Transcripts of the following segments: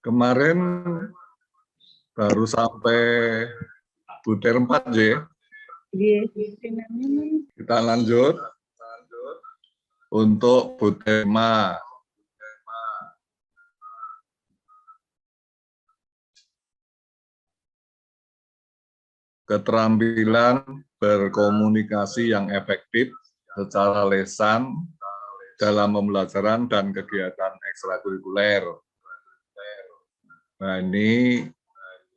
Kemarin baru sampai butir 4, J. Kita lanjut untuk butir 5. Keterampilan berkomunikasi yang efektif secara lisan dalam pembelajaran dan kegiatan ekstrakurikuler. Nah, ini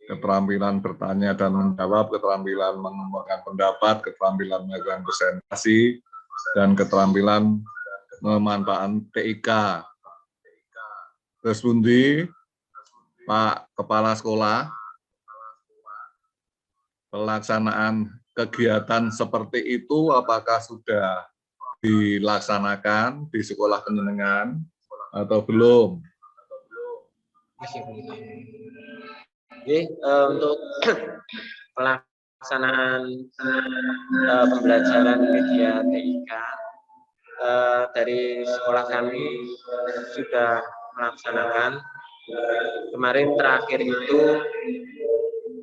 keterampilan bertanya dan menjawab, keterampilan mengembangkan pendapat, keterampilan melakukan presentasi, dan keterampilan memanfaatkan TIK. Terus pundi, Pak Kepala Sekolah, pelaksanaan kegiatan seperti itu apakah sudah dilaksanakan di sekolah penjenengan atau belum? Untuk pelaksanaan pembelajaran media TIK dari sekolah kami sudah melaksanakan. Kemarin terakhir itu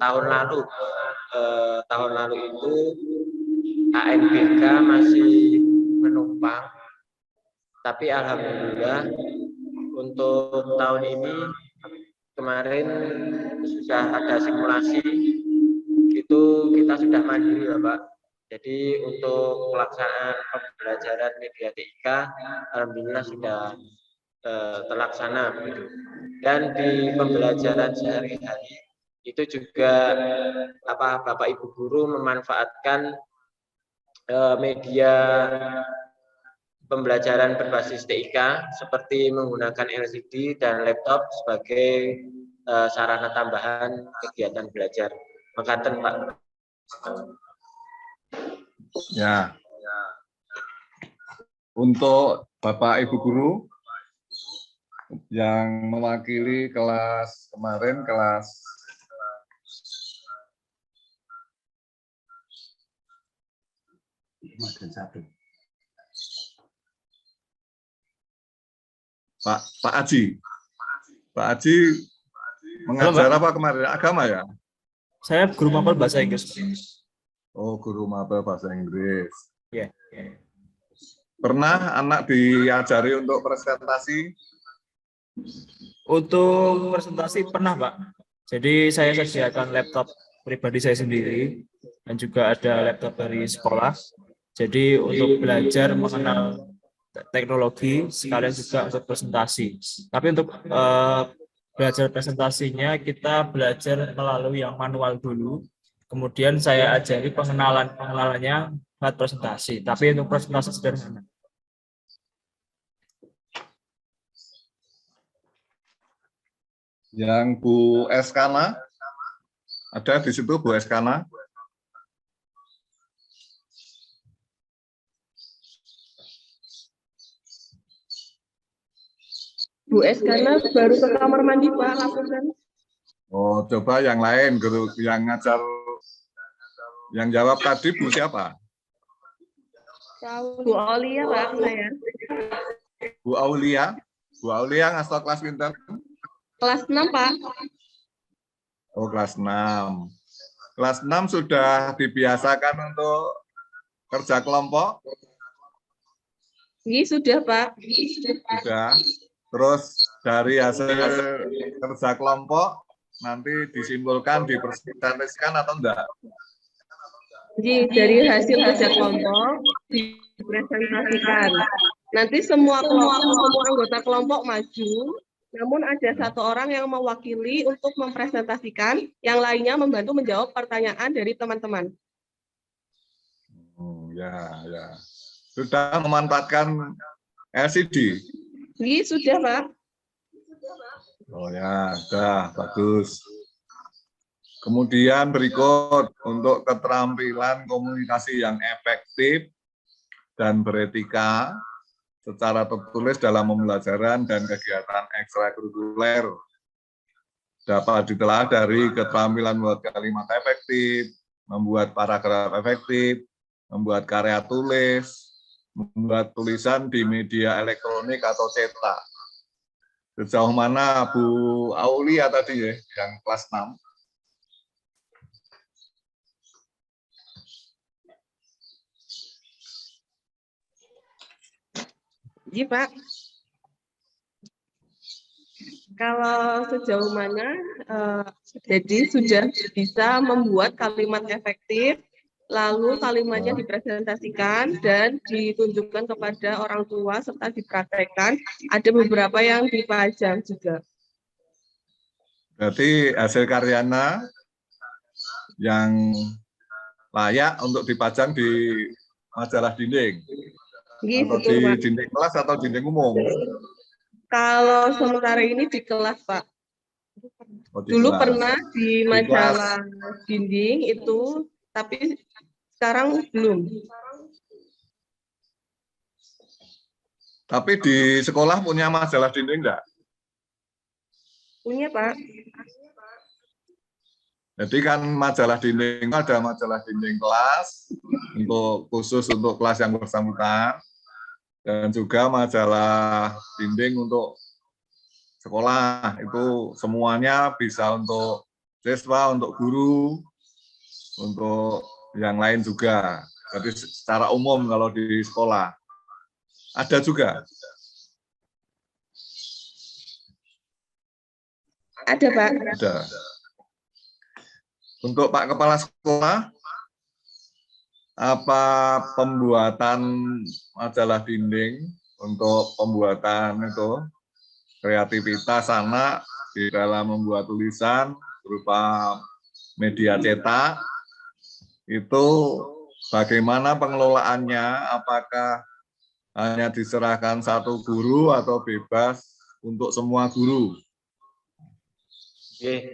tahun lalu itu ANBK masih menumpang, tapi alhamdulillah untuk tahun ini kemarin sudah ada simulasi, itu kita sudah mandiri Bapak. Jadi untuk pelaksanaan pembelajaran media TIK alhamdulillah sudah terlaksana begitu. Dan di pembelajaran sehari-hari itu juga Bapak Ibu guru memanfaatkan media pembelajaran berbasis TIK seperti menggunakan LCD dan laptop sebagai sarana tambahan kegiatan belajar. Makaten Pak. Ya. Untuk Bapak Ibu guru yang mewakili kelas kemarin, kelas Pak Aji. Pak Aji mengajar apa kemarin? Agama ya? Saya guru mapel bahasa Inggris. Oh, guru mapel bahasa Inggris. Ya. Pernah anak diajari untuk presentasi? Untuk presentasi pernah, Pak. Jadi saya sediakan laptop pribadi saya sendiri dan juga ada laptop dari sekolah. Jadi untuk belajar mengenal teknologi sekalian juga untuk presentasi. Tapi untuk belajar presentasinya kita belajar melalui yang manual dulu. Kemudian saya ajari pengenalannya lewat presentasi. Tapi untuk presentasi sederhana. Yang Bu Eskana, ada di situ Bu Eskana? Bu Eskana baru ke kamar mandi Pak, laporan. Oh, coba yang lain, guru yang ngajar, yang jawab tadi Bu siapa? Bu Aulia Pak, saya. Bu Aulia? Bu Aulia ngasih kelas pintar? Kelas 6 Pak. Oh, kelas 6. Kelas 6 sudah dibiasakan untuk kerja kelompok? Iya, sudah Pak. Sudah. Terus dari hasil kerja kelompok nanti disimpulkan, dipresentasikan atau enggak? Jadi dari hasil kerja kelompok dipresentasikan. Nanti semua anggota kelompok maju. Namun ada satu orang yang mewakili untuk mempresentasikan, yang lainnya membantu menjawab pertanyaan dari teman-teman. Ya. Sudah memanfaatkan LCD? Iya, sudah Pak. Oh ya, sudah, bagus. Kemudian berikut untuk keterampilan komunikasi yang efektif dan beretika secara tertulis dalam pembelajaran dan kegiatan ekstrakurikuler dapat ditelah dari keterampilan membuat kalimat efektif, membuat paragraf efektif, membuat karya tulis, membuat tulisan di media elektronik atau cetak. Sejauh mana Bu Aulia tadi ya, yang kelas 6? Iya, Pak. Kalau sejauh mana, jadi sudah bisa membuat kalimat efektif, lalu kalimatnya dipresentasikan dan ditunjukkan kepada orang tua serta dipraktekkan. Ada beberapa yang dipajang juga. Berarti hasil karyana yang layak untuk dipajang di majalah dinding. Iya, Atau betul, di Pak. dinding kelas atau dinding umum? Kalau sementara ini di kelas, Pak. Oh, di Dulu kelas. pernah di Di majalah dinding itu, tapi sekarang belum. Tapi di sekolah punya majalah dinding enggak? Punya, Pak. Jadi kan majalah dinding ada majalah dinding kelas untuk khusus untuk kelas yang bersangkutan, dan juga majalah dinding untuk sekolah. Itu semuanya bisa untuk siswa, untuk guru, untuk yang lain juga. Jadi secara umum kalau di sekolah ada juga. Ada, Pak. Ada. Untuk Pak Kepala Sekolah, apa pembuatan majalah dinding untuk pembuatan itu kreativitas anak di dalam membuat tulisan berupa media cetak itu bagaimana pengelolaannya? Apakah hanya diserahkan satu guru atau bebas untuk semua guru? Oke,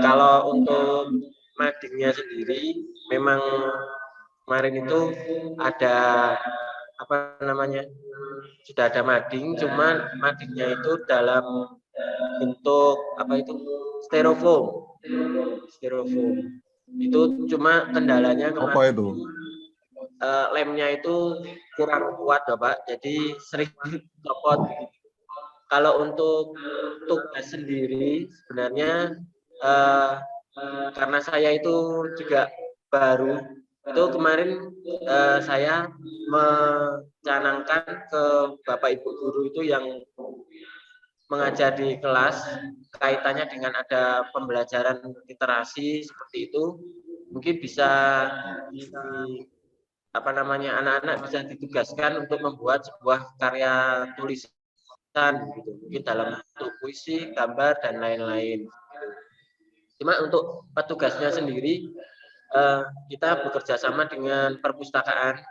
kalau untuk madingnya sendiri, memang kemarin itu ada apa namanya, sudah ada mading, cuman madingnya itu dalam bentuk apa itu styrofoam. Itu cuma kendalanya Apa kemarin itu? lemnya itu kurang kuat, Bapak, jadi sering copot. Kalau untuk tugas sendiri sebenarnya karena saya itu juga baru, itu kemarin saya mencanangkan ke Bapak Ibu guru itu yang mengajar di kelas kaitannya dengan ada pembelajaran literasi seperti itu, mungkin bisa apa namanya, anak-anak bisa ditugaskan untuk membuat sebuah karya tulisan gitu, mungkin dalam bentuk puisi, gambar dan lain-lain. Cuma untuk petugasnya sendiri kita bekerja sama dengan perpustakaan.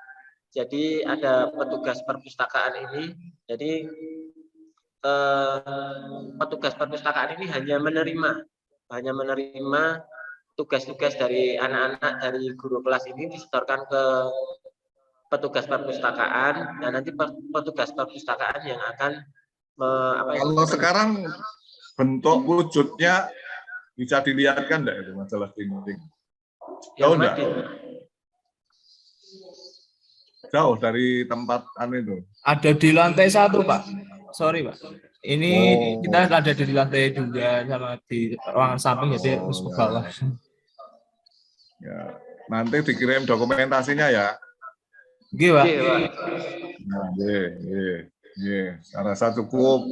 Jadi ada petugas perpustakaan ini. Jadi petugas perpustakaan ini hanya menerima tugas-tugas dari anak-anak dari guru kelas ini disetorkan ke petugas perpustakaan, dan nanti petugas perpustakaan yang akan kalau sekarang bentuk wujudnya bisa dilihatkan enggak itu majalah dinding? Jauh enggak? Jauh dari tempat itu. Ada di lantai 1, Pak. Sorry, Pak. Ini kita ada di lantai 2 sama di ruangan samping, jadi harus ke bawah. Ya, nanti dikirim dokumentasinya ya. Oke, Pak. Nah, saya rasa cukup.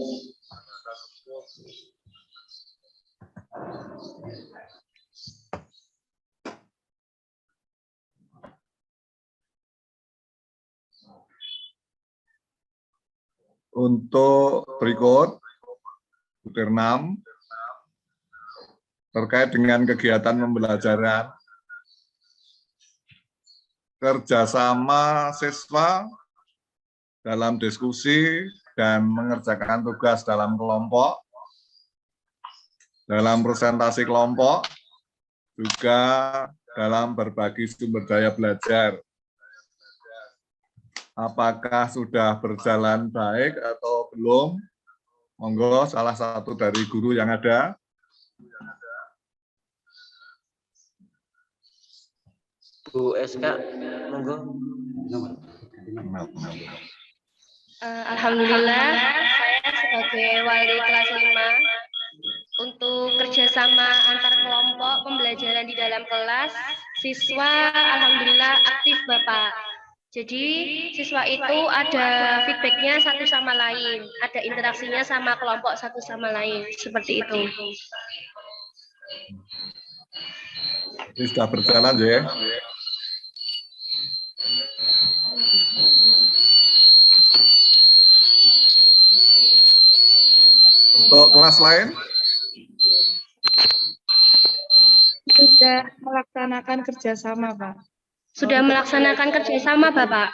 Untuk berikut, butir 6, terkait dengan kegiatan pembelajaran, kerjasama siswa dalam diskusi dan mengerjakan tugas dalam kelompok, dalam presentasi kelompok, juga dalam berbagi sumber daya belajar. Apakah sudah berjalan baik atau belum? Monggo salah satu dari guru yang ada. Bu SK, monggo. Alhamdulillah, saya sebagai wali kelas 5 untuk kerjasama antar kelompok pembelajaran di dalam kelas, siswa alhamdulillah aktif Bapak. Jadi siswa itu ada feedbacknya satu sama lain, ada interaksinya sama kelompok satu sama lain, seperti itu. Ini sudah berjalan ya. Untuk kelas lain? Sudah melaksanakan kerjasama, Pak. Sudah melaksanakan kerjasama, Bapak.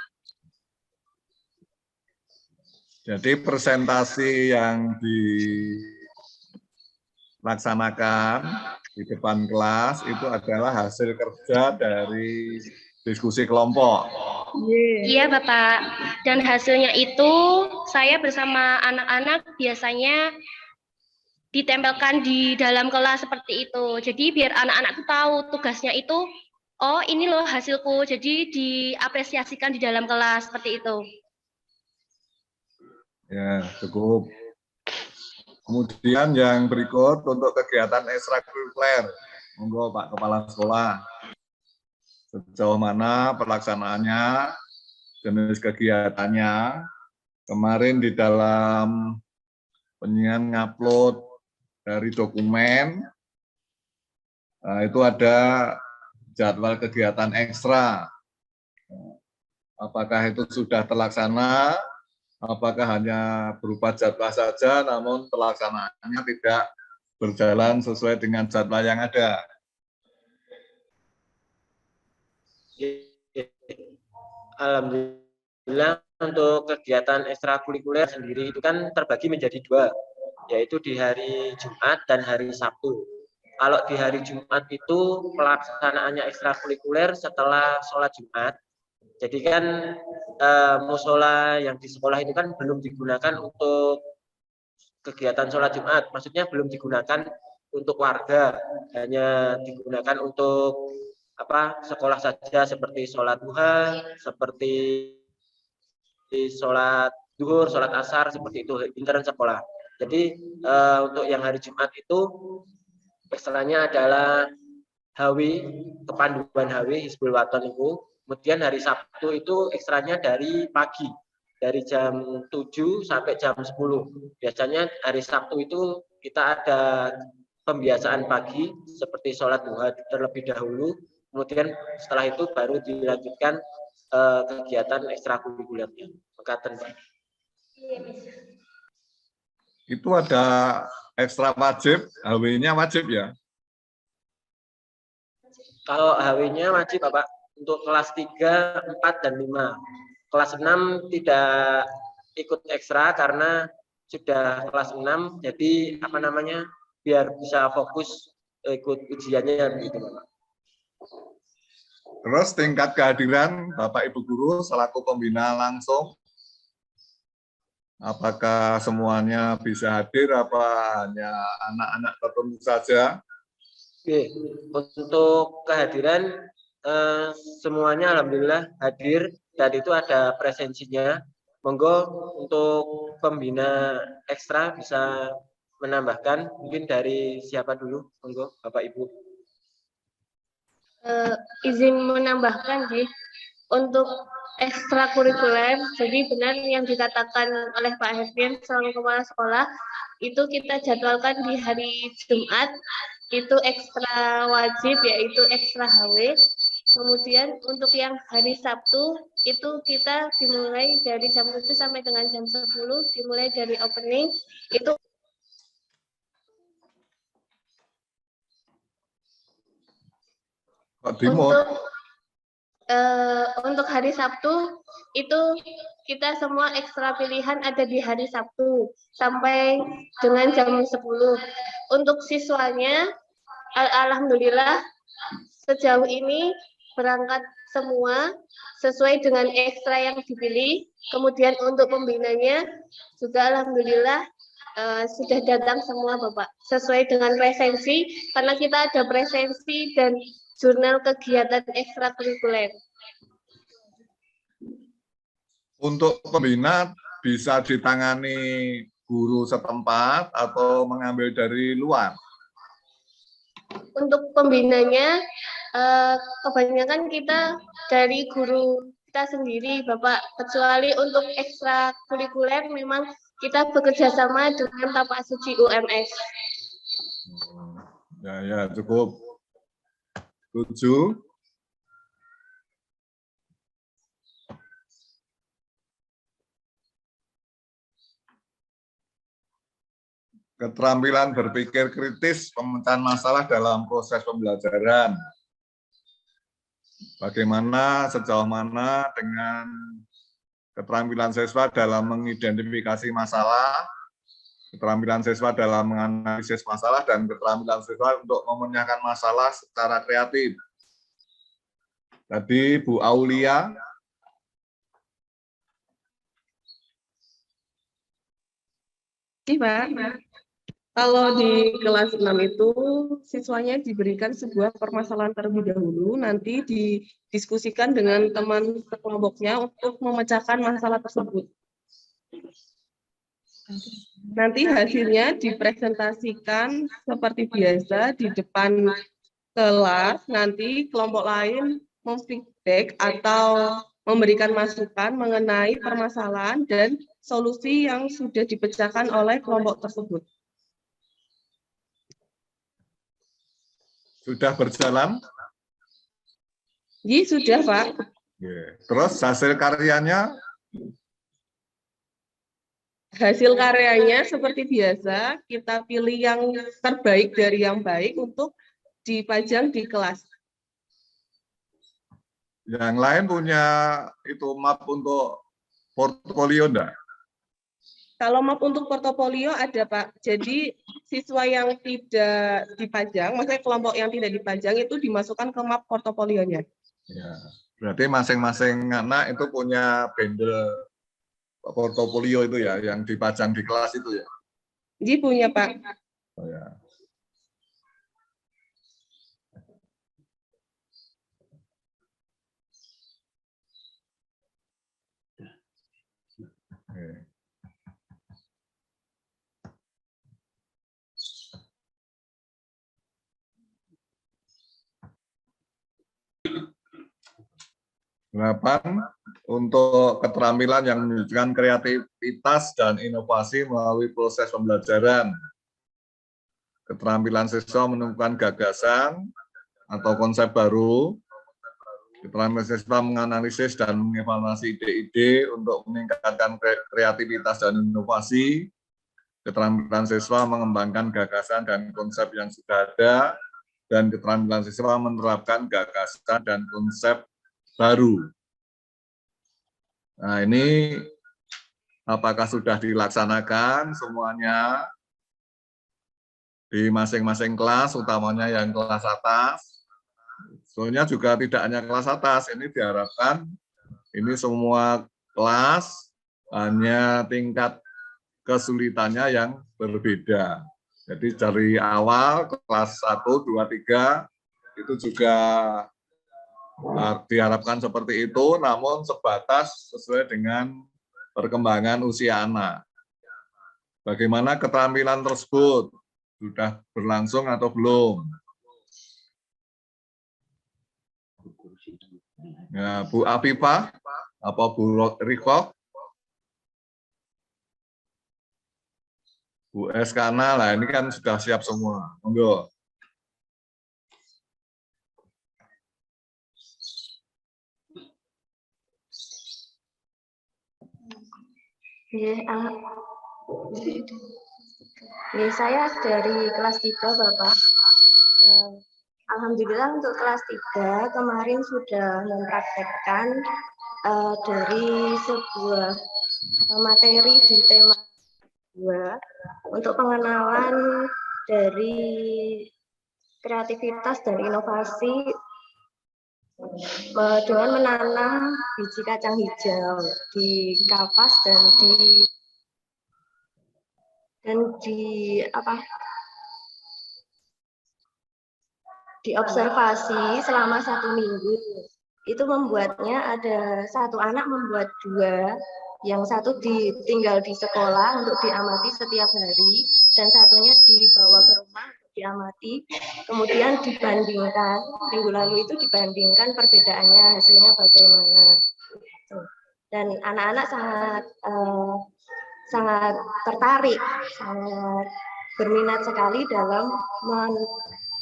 Jadi presentasi yang dilaksanakan di depan kelas itu adalah hasil kerja dari diskusi kelompok. Iya, Bapak. Dan hasilnya itu saya bersama anak-anak biasanya ditempelkan di dalam kelas seperti itu. Jadi biar anak-anak itu tahu tugasnya itu, oh ini loh hasilku. Jadi diapresiasikan di dalam kelas seperti itu. Ya, cukup. Kemudian yang berikut untuk kegiatan ekstrakurikuler. Monggo Pak Kepala Sekolah. Sejauh mana pelaksanaannya, jenis kegiatannya. Kemarin di dalam penyiaran ngupload dari dokumen, itu ada jadwal kegiatan ekstra. Apakah itu sudah terlaksana, apakah hanya berupa jadwal saja, namun pelaksanaannya tidak berjalan sesuai dengan jadwal yang ada. Alhamdulillah untuk kegiatan ekstrakurikuler sendiri itu kan terbagi menjadi dua, yaitu di hari Jumat dan hari Sabtu. Kalau di hari Jumat itu pelaksanaannya ekstrakurikuler setelah sholat Jumat. Jadi kan musola yang di sekolah itu kan belum digunakan untuk kegiatan sholat Jumat. Maksudnya belum digunakan untuk warga, hanya digunakan untuk sekolah saja seperti sholat duha, seperti sholat duhur, sholat asar, seperti itu intern sekolah. Jadi untuk yang hari Jumat itu ekstranya adalah HW, kepanduan HW Hizbul Waton itu. Kemudian hari Sabtu itu ekstranya dari pagi, dari jam 7 sampai jam 10. Biasanya hari Sabtu itu kita ada pembiasaan pagi seperti sholat duha terlebih dahulu. Kemudian setelah itu baru dilanjutkan kegiatan ekstrakurikulernya. Mekaten, Pak. Itu ada ekstra wajib, HW-nya wajib ya? Kalau HW-nya wajib, Bapak, untuk kelas 3, 4, dan 5. Kelas 6 tidak ikut ekstra karena sudah kelas 6, jadi biar bisa fokus ikut ujiannya begitu, Bapak. Terus tingkat kehadiran Bapak Ibu Guru selaku pembina langsung, apakah semuanya bisa hadir, apa hanya anak-anak tertentu saja? Oke, untuk kehadiran semuanya alhamdulillah hadir dan itu ada presensinya. Monggo untuk pembina ekstra bisa menambahkan, mungkin dari siapa dulu? Monggo Bapak Ibu. Izin menambahkan sih untuk ekstrakurikuler, jadi benar yang dikatakan oleh Pak Herfian selaku kepala sekolah, itu kita jadwalkan di hari Jumat, itu ekstra wajib yaitu ekstra HW. Kemudian untuk yang hari Sabtu itu kita dimulai dari jam 7 sampai dengan jam 10, dimulai dari opening itu untuk hari Sabtu itu kita semua ekstra pilihan ada di hari Sabtu sampai dengan jam 10. Untuk siswanya alhamdulillah sejauh ini berangkat semua sesuai dengan ekstra yang dipilih. Kemudian untuk pembinanya juga alhamdulillah sudah datang semua Bapak sesuai dengan presensi, karena kita ada presensi dan jurnal kegiatan ekstrakurikuler. Untuk pembina bisa ditangani guru setempat atau mengambil dari luar. Untuk pembinanya, kebanyakan kita dari guru kita sendiri, Bapak. Kecuali untuk ekstrakurikuler, memang kita bekerja sama dengan Tapak Suci UMS. Ya, cukup. 7. Keterampilan berpikir kritis, pemecahan masalah dalam proses pembelajaran. Bagaimana, sejauh mana dengan keterampilan siswa dalam mengidentifikasi masalah, keterampilan siswa dalam menganalisis masalah, dan keterampilan siswa untuk memecahkan masalah secara kreatif. Tadi Bu Aulia. Iya, Pak. Kalau di kelas 6 itu siswanya diberikan sebuah permasalahan terlebih dahulu, nanti didiskusikan dengan teman sekelompoknya untuk memecahkan masalah tersebut. Nanti hasilnya dipresentasikan seperti biasa di depan kelas, nanti kelompok lain memfeedback atau memberikan masukan mengenai permasalahan dan solusi yang sudah dipecahkan oleh kelompok tersebut. Sudah berjalan? Iya, sudah, Pak. Terus hasil karyanya? Hasil karyanya seperti biasa, kita pilih yang terbaik dari yang baik untuk dipajang di kelas. Yang lain punya itu map untuk portofolio enggak? Kalau map untuk portofolio ada, Pak. Jadi siswa yang tidak dipajang, maksudnya kelompok yang tidak dipajang itu dimasukkan ke map portofolionya. Ya, berarti masing-masing anak itu punya bendel portofolio itu ya, yang dipajang di kelas itu ya? Jadi punya, Pak. Oh, ya. Oke. Delapan, untuk keterampilan yang menunjukkan kreativitas dan inovasi melalui proses pembelajaran. Keterampilan siswa menemukan gagasan atau konsep baru. Keterampilan siswa menganalisis dan mengevaluasi ide-ide untuk meningkatkan kreativitas dan inovasi. Keterampilan siswa mengembangkan gagasan dan konsep yang sudah ada. Dan keterampilan siswa menerapkan gagasan dan konsep baru. Nah, ini apakah sudah dilaksanakan semuanya di masing-masing kelas, utamanya yang kelas atas. Soalnya juga tidak hanya kelas atas, ini diharapkan ini semua kelas hanya tingkat kesulitannya yang berbeda. Jadi dari awal kelas 1, 2, 3 itu juga diharapkan seperti itu, namun sebatas sesuai dengan perkembangan usia anak. Bagaimana keterampilan tersebut? Sudah berlangsung atau belum? Ya, Bu Afifah, apa Bu Riko? Bu Eskana, lah ini kan sudah siap semua. Monggo. Saya dari kelas 3, Bapak. Alhamdulillah untuk kelas 3 kemarin sudah mempraktekkan dari sebuah materi di tema 2 untuk pengenalan dari kreativitas dan inovasi dengan menanam biji kacang hijau di kapas dan di diobservasi selama 1 minggu. Itu membuatnya ada satu anak membuat 2, yang satu ditinggal di sekolah untuk diamati setiap hari, dan satunya dibawa ke rumah untuk diamati. Kemudian dibandingkan, minggu lalu itu dibandingkan perbedaannya, hasilnya bagaimana. Dan anak-anak sangat tertarik, sangat berminat sekali dalam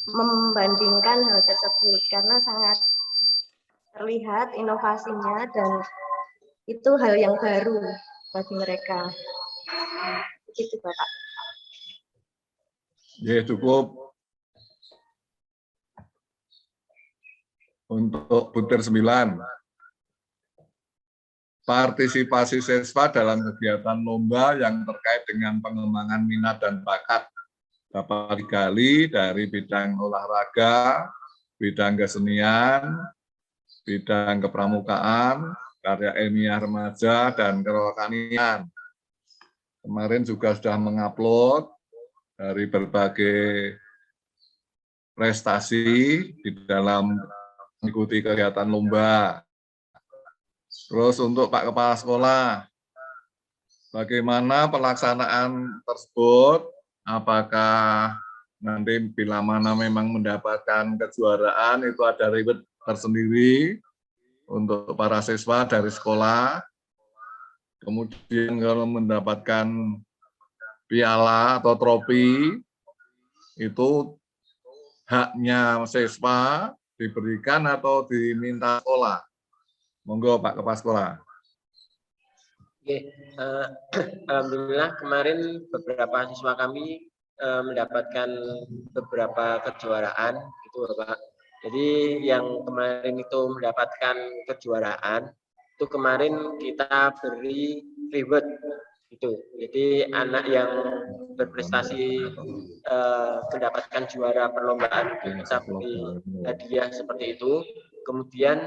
membandingkan hal tersebut, karena sangat terlihat inovasinya dan itu hal yang baru bagi mereka. Begitu, Bapak. Ya, cukup. Untuk butir 9. Partisipasi siswa dalam kegiatan lomba yang terkait dengan pengembangan minat dan bakat dapat digali dari bidang olahraga, bidang kesenian, bidang kepramukaan, karya ilmiah remaja, dan kerohanian. Kemarin juga sudah mengupload dari berbagai prestasi di dalam mengikuti kegiatan lomba. Terus untuk Pak Kepala Sekolah, bagaimana pelaksanaan tersebut? Apakah nanti bila mana memang mendapatkan kejuaraan itu ada reward tersendiri untuk para siswa dari sekolah? Kemudian kalau mendapatkan piala atau trofi, itu haknya siswa diberikan atau diminta sekolah? Monggo Pak Kepala Sekolah. Oke, alhamdulillah kemarin beberapa siswa kami mendapatkan beberapa kejuaraan, itu Bapak. Jadi yang kemarin itu mendapatkan kejuaraan, itu kemarin kita beri reward, gitu. Jadi anak yang berprestasi mendapatkan juara perlombaan, kita beri hadiah seperti itu. Kemudian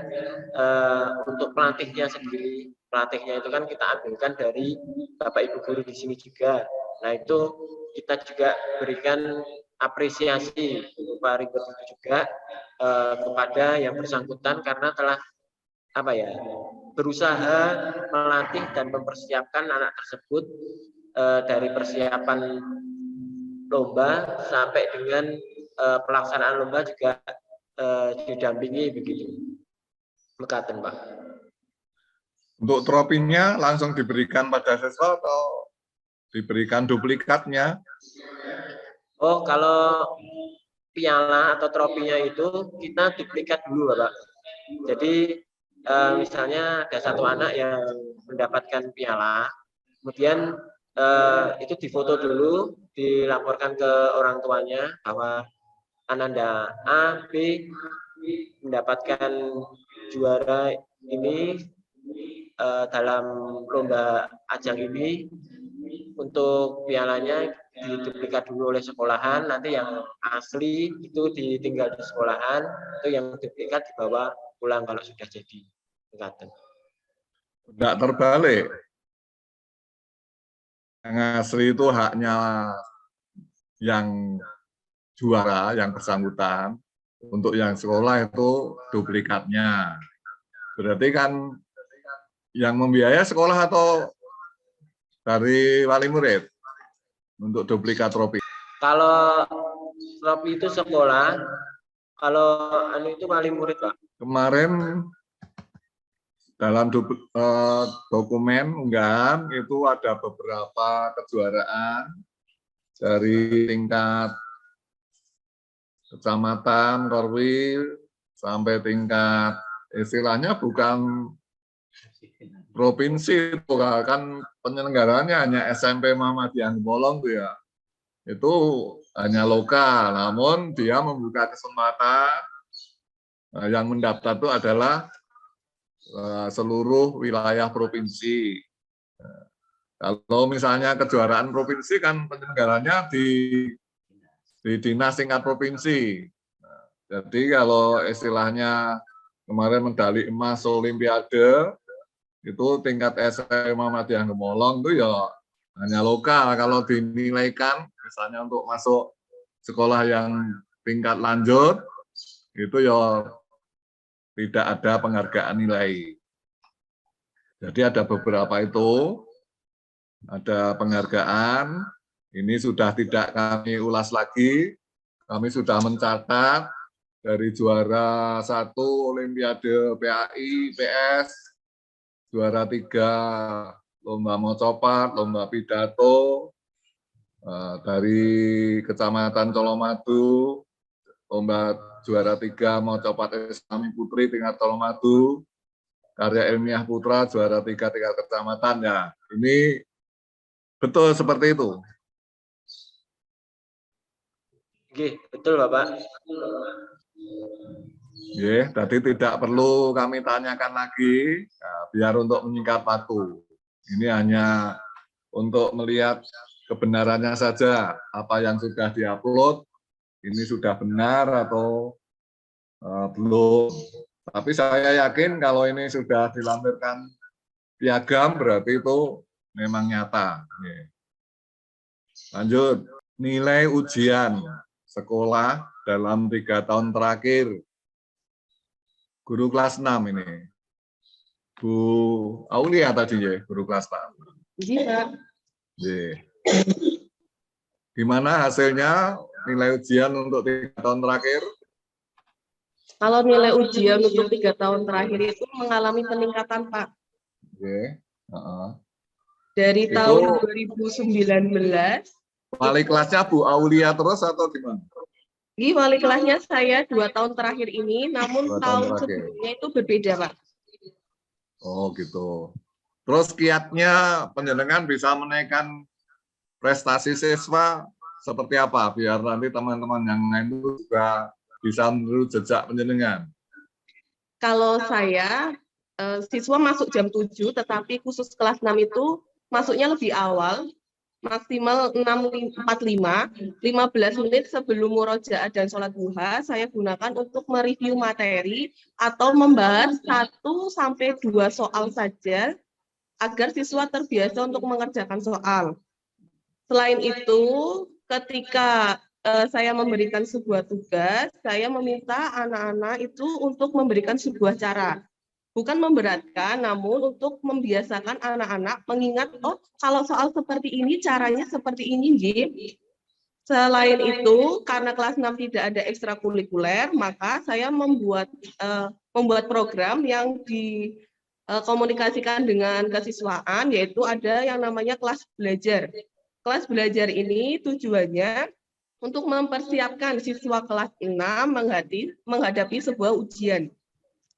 untuk pelatihnya sendiri, pelatihnya itu kan kita ambilkan dari Bapak Ibu guru di sini juga. Nah itu kita juga berikan apresiasi berupa reward itu juga kepada yang bersangkutan karena telah berusaha melatih dan mempersiapkan anak tersebut dari persiapan lomba sampai dengan pelaksanaan lomba juga didampingi begitu. Mekaten, Pak. Untuk tropinya langsung diberikan pada siswa atau diberikan duplikatnya? Oh, kalau piala atau tropinya itu kita duplikat dulu, Pak. Jadi misalnya ada satu anak yang mendapatkan piala, kemudian itu difoto dulu, dilaporkan ke orang tuanya bahwa Ananda A, B mendapatkan juara ini dalam lomba ajang ini. Untuk pialanya diduplikat dulu oleh sekolahan, nanti yang asli itu ditinggal di sekolahan, itu yang duplikat dibawa pulang kalau sudah jadi. Tidak terbalik. Yang asli itu haknya yang juara, yang bersangkutan. Untuk yang sekolah itu duplikatnya. Berarti kan yang membiayai sekolah atau dari wali murid untuk duplikat trofi? Kalau trofi itu sekolah, kalau itu wali murid, Pak. Kemarin dalam dokumen unggahan itu ada beberapa kejuaraan dari tingkat kecamatan, korwil, sampai tingkat istilahnya bukan provinsi, kan penyelenggaranya hanya SMP Muhammadiyah Gemolong tuh ya. Itu hanya lokal, namun dia membuka kesempatan yang mendaftar itu adalah seluruh wilayah provinsi. Kalau misalnya kejuaraan provinsi kan penyelenggaranya di dinas tingkat provinsi. Jadi kalau istilahnya kemarin medali emas Olimpiade itu tingkat SMP Muhammadiyah Gemolong itu ya hanya lokal. Kalau dinilaikan misalnya untuk masuk sekolah yang tingkat lanjut itu ya tidak ada penghargaan nilai. Jadi ada beberapa itu, ada penghargaan, ini sudah tidak kami ulas lagi, kami sudah mencatat dari juara 1 Olimpiade PAI, PS, juara 3 lomba mocopat, lomba pidato, dari Kecamatan Colomadu, lomba juara 3 mocopat Islami Putri tingkat Colomadu, karya ilmiah putra juara 3 tingkat kecamatan. Ya, ini betul seperti itu. Oke, betul Bapak. Ya, tadi tidak perlu kami tanyakan lagi, nah, biar untuk menyingkat waktu. Ini hanya untuk melihat kebenarannya saja, apa yang sudah diupload, ini sudah benar atau belum. Tapi saya yakin kalau ini sudah dilampirkan piagam, berarti itu memang nyata. Lanjut, nilai ujian sekolah dalam 3 tahun terakhir. Guru kelas 6 ini. Bu Aulia tadi ya, guru kelas 6. Iya. Gimana hasilnya nilai ujian untuk 3 tahun terakhir? Kalau nilai ujian untuk 3 tahun terakhir itu mengalami peningkatan, Pak. Dari Itu tahun 2019. Wali kelasnya Bu Aulia terus atau gimana? Ini wali kelasnya saya 2 tahun terakhir ini, namun 2 tahun tahun terakhir. sebelumnya itu berbeda, Pak. Oh gitu. Terus kiatnya penjenengan bisa menaikkan prestasi siswa seperti apa? Biar nanti teman-teman yang lain itu juga bisa meniru jejak penjenengan. Kalau saya, siswa masuk jam 7, tetapi khusus kelas 6 itu masuknya lebih awal, maksimal 6.45, 15 menit sebelum murojaah dan sholat duha, saya gunakan untuk mereview materi atau membahas 1-2 soal saja, agar siswa terbiasa untuk mengerjakan soal. Selain itu, ketika saya memberikan sebuah tugas, saya meminta anak-anak itu untuk memberikan sebuah cara. Bukan memberatkan, namun untuk membiasakan anak-anak mengingat, oh kalau soal seperti ini, caranya seperti ini. Selain itu, karena kelas 6 tidak ada ekstrakurikuler, maka saya membuat program yang dikomunikasikan dengan kesiswaan, yaitu ada yang namanya kelas belajar. Kelas belajar ini tujuannya untuk mempersiapkan siswa kelas 6 menghadapi sebuah ujian.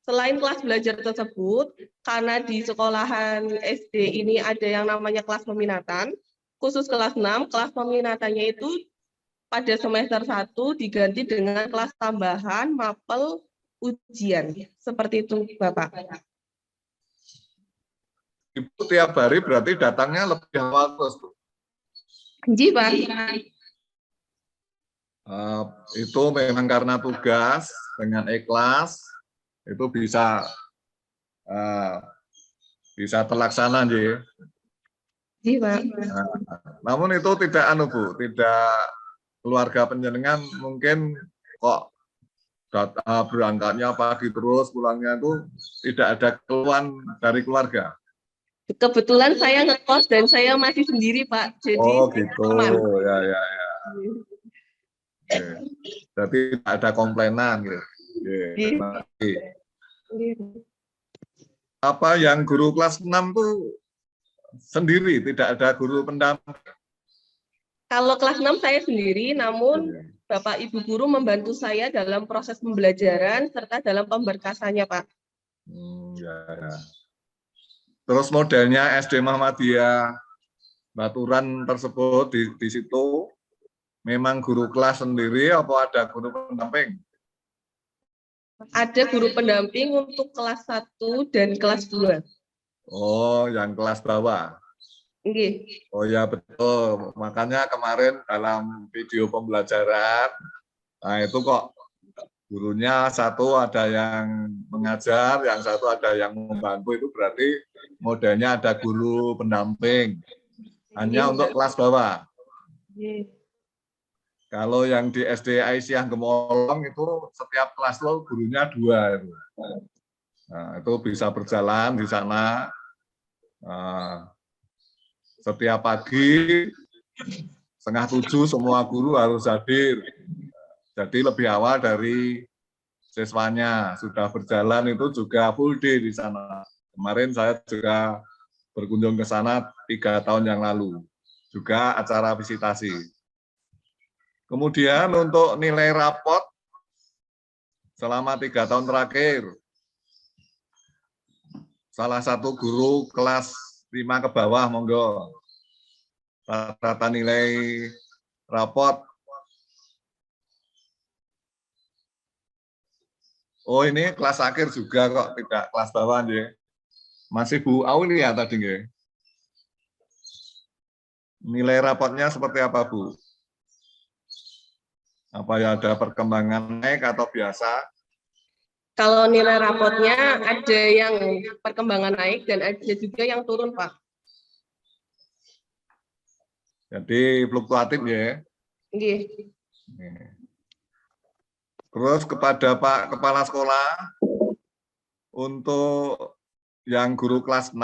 Selain kelas belajar tersebut, karena di sekolahan SD ini ada yang namanya kelas peminatan, khusus kelas 6, kelas peminatannya itu pada semester 1 diganti dengan kelas tambahan mapel ujian. Seperti itu, Bapak. Ibu tiap hari berarti datangnya lebih awal terus, Bu? Ji, Pak. Itu memang karena tugas dengan ikhlas itu bisa terlaksana, Ji, Pak. Namun itu tidak Bu, tidak keluarga penjenengan mungkin kok berangkatnya pagi terus, pulangnya itu tidak ada keluhan dari keluarga. Kebetulan saya ngekos dan saya masih sendiri, Pak. Jadi oh gitu, aman. Ya. Berarti tidak ada komplainan gitu. Apa yang guru kelas 6 tuh sendiri, tidak ada guru pendamping? Kalau kelas 6 saya sendiri, namun Bapak Ibu guru membantu saya dalam proses pembelajaran serta dalam pemberkasannya, Pak. Ya. Terus modelnya SD Muhammadiyah Baturan tersebut di situ memang guru kelas sendiri atau ada guru pendamping? Ada guru pendamping untuk kelas 1 dan kelas 2. Oh, yang kelas bawah. Nggih. Oh ya betul. Makanya kemarin dalam video pembelajaran, nah itu kok gurunya satu ada yang mengajar, yang satu ada yang membantu, itu berarti modelnya ada guru pendamping. Hanya untuk kelas bawah. Kalau yang di SD Aisyah Gemolong itu setiap kelas lo gurunya 2 itu. Nah, itu bisa berjalan di sana. Setiap pagi 6:30 semua guru harus hadir. Jadi lebih awal dari siswanya. Sudah berjalan itu juga full day di sana. Kemarin saya juga berkunjung ke sana 3 tahun yang lalu. Juga acara visitasi. Kemudian untuk nilai rapot selama 3 tahun terakhir, salah satu guru kelas 5 ke bawah, monggo. Rata-rata nilai rapot. Oh, ini kelas akhir juga kok, tidak kelas bawah ya. Masih Bu Aulia tadi nggih. Nilai rapotnya seperti apa, Bu? Apa ya, ada perkembangan naik atau biasa? Kalau nilai rapotnya ada yang perkembangan naik dan ada juga yang turun, Pak. Jadi fluktuatif ya. Nggih. Terus kepada Pak Kepala Sekolah, untuk yang guru kelas 6,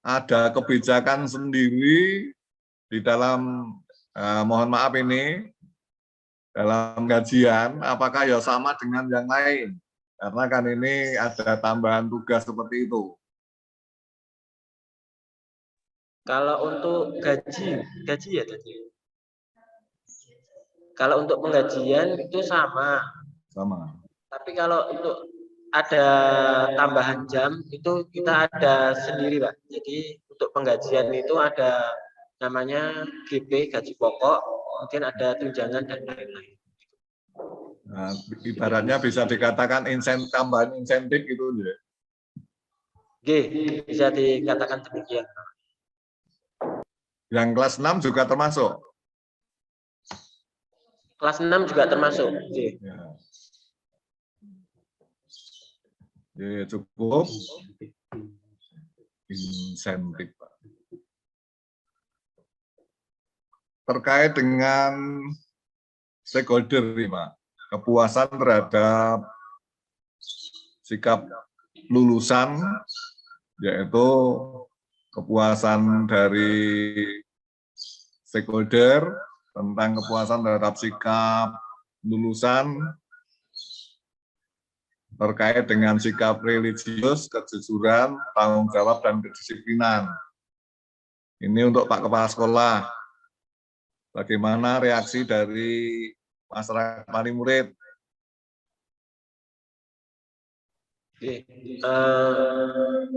ada kebijakan sendiri di dalam, mohon maaf ini, dalam gajian, apakah ya sama dengan yang lain? Karena kan ini ada tambahan tugas seperti itu. Kalau untuk gaji ya tadi. Kalau untuk penggajian itu sama. Sama. Tapi kalau untuk ada tambahan jam itu kita ada sendiri, Pak. Jadi untuk penggajian itu ada namanya GP, gaji pokok, mungkin ada tunjangan dan lain-lain. Nah, ibaratnya bisa dikatakan tambahan insentif gitu ya. G, bisa dikatakan demikian. Yang kelas 6 juga termasuk? Kelas 6 juga termasuk. G. Ya, cukup. Insentif, Pak. Terkait dengan stakeholder, Pak, kepuasan terhadap sikap lulusan, yaitu kepuasan dari stakeholder tentang kepuasan terhadap sikap lulusan terkait dengan sikap religius, kejujuran, tanggung jawab, dan kedisiplinan. Ini untuk Pak Kepala Sekolah. Bagaimana reaksi dari masyarakat wali murid?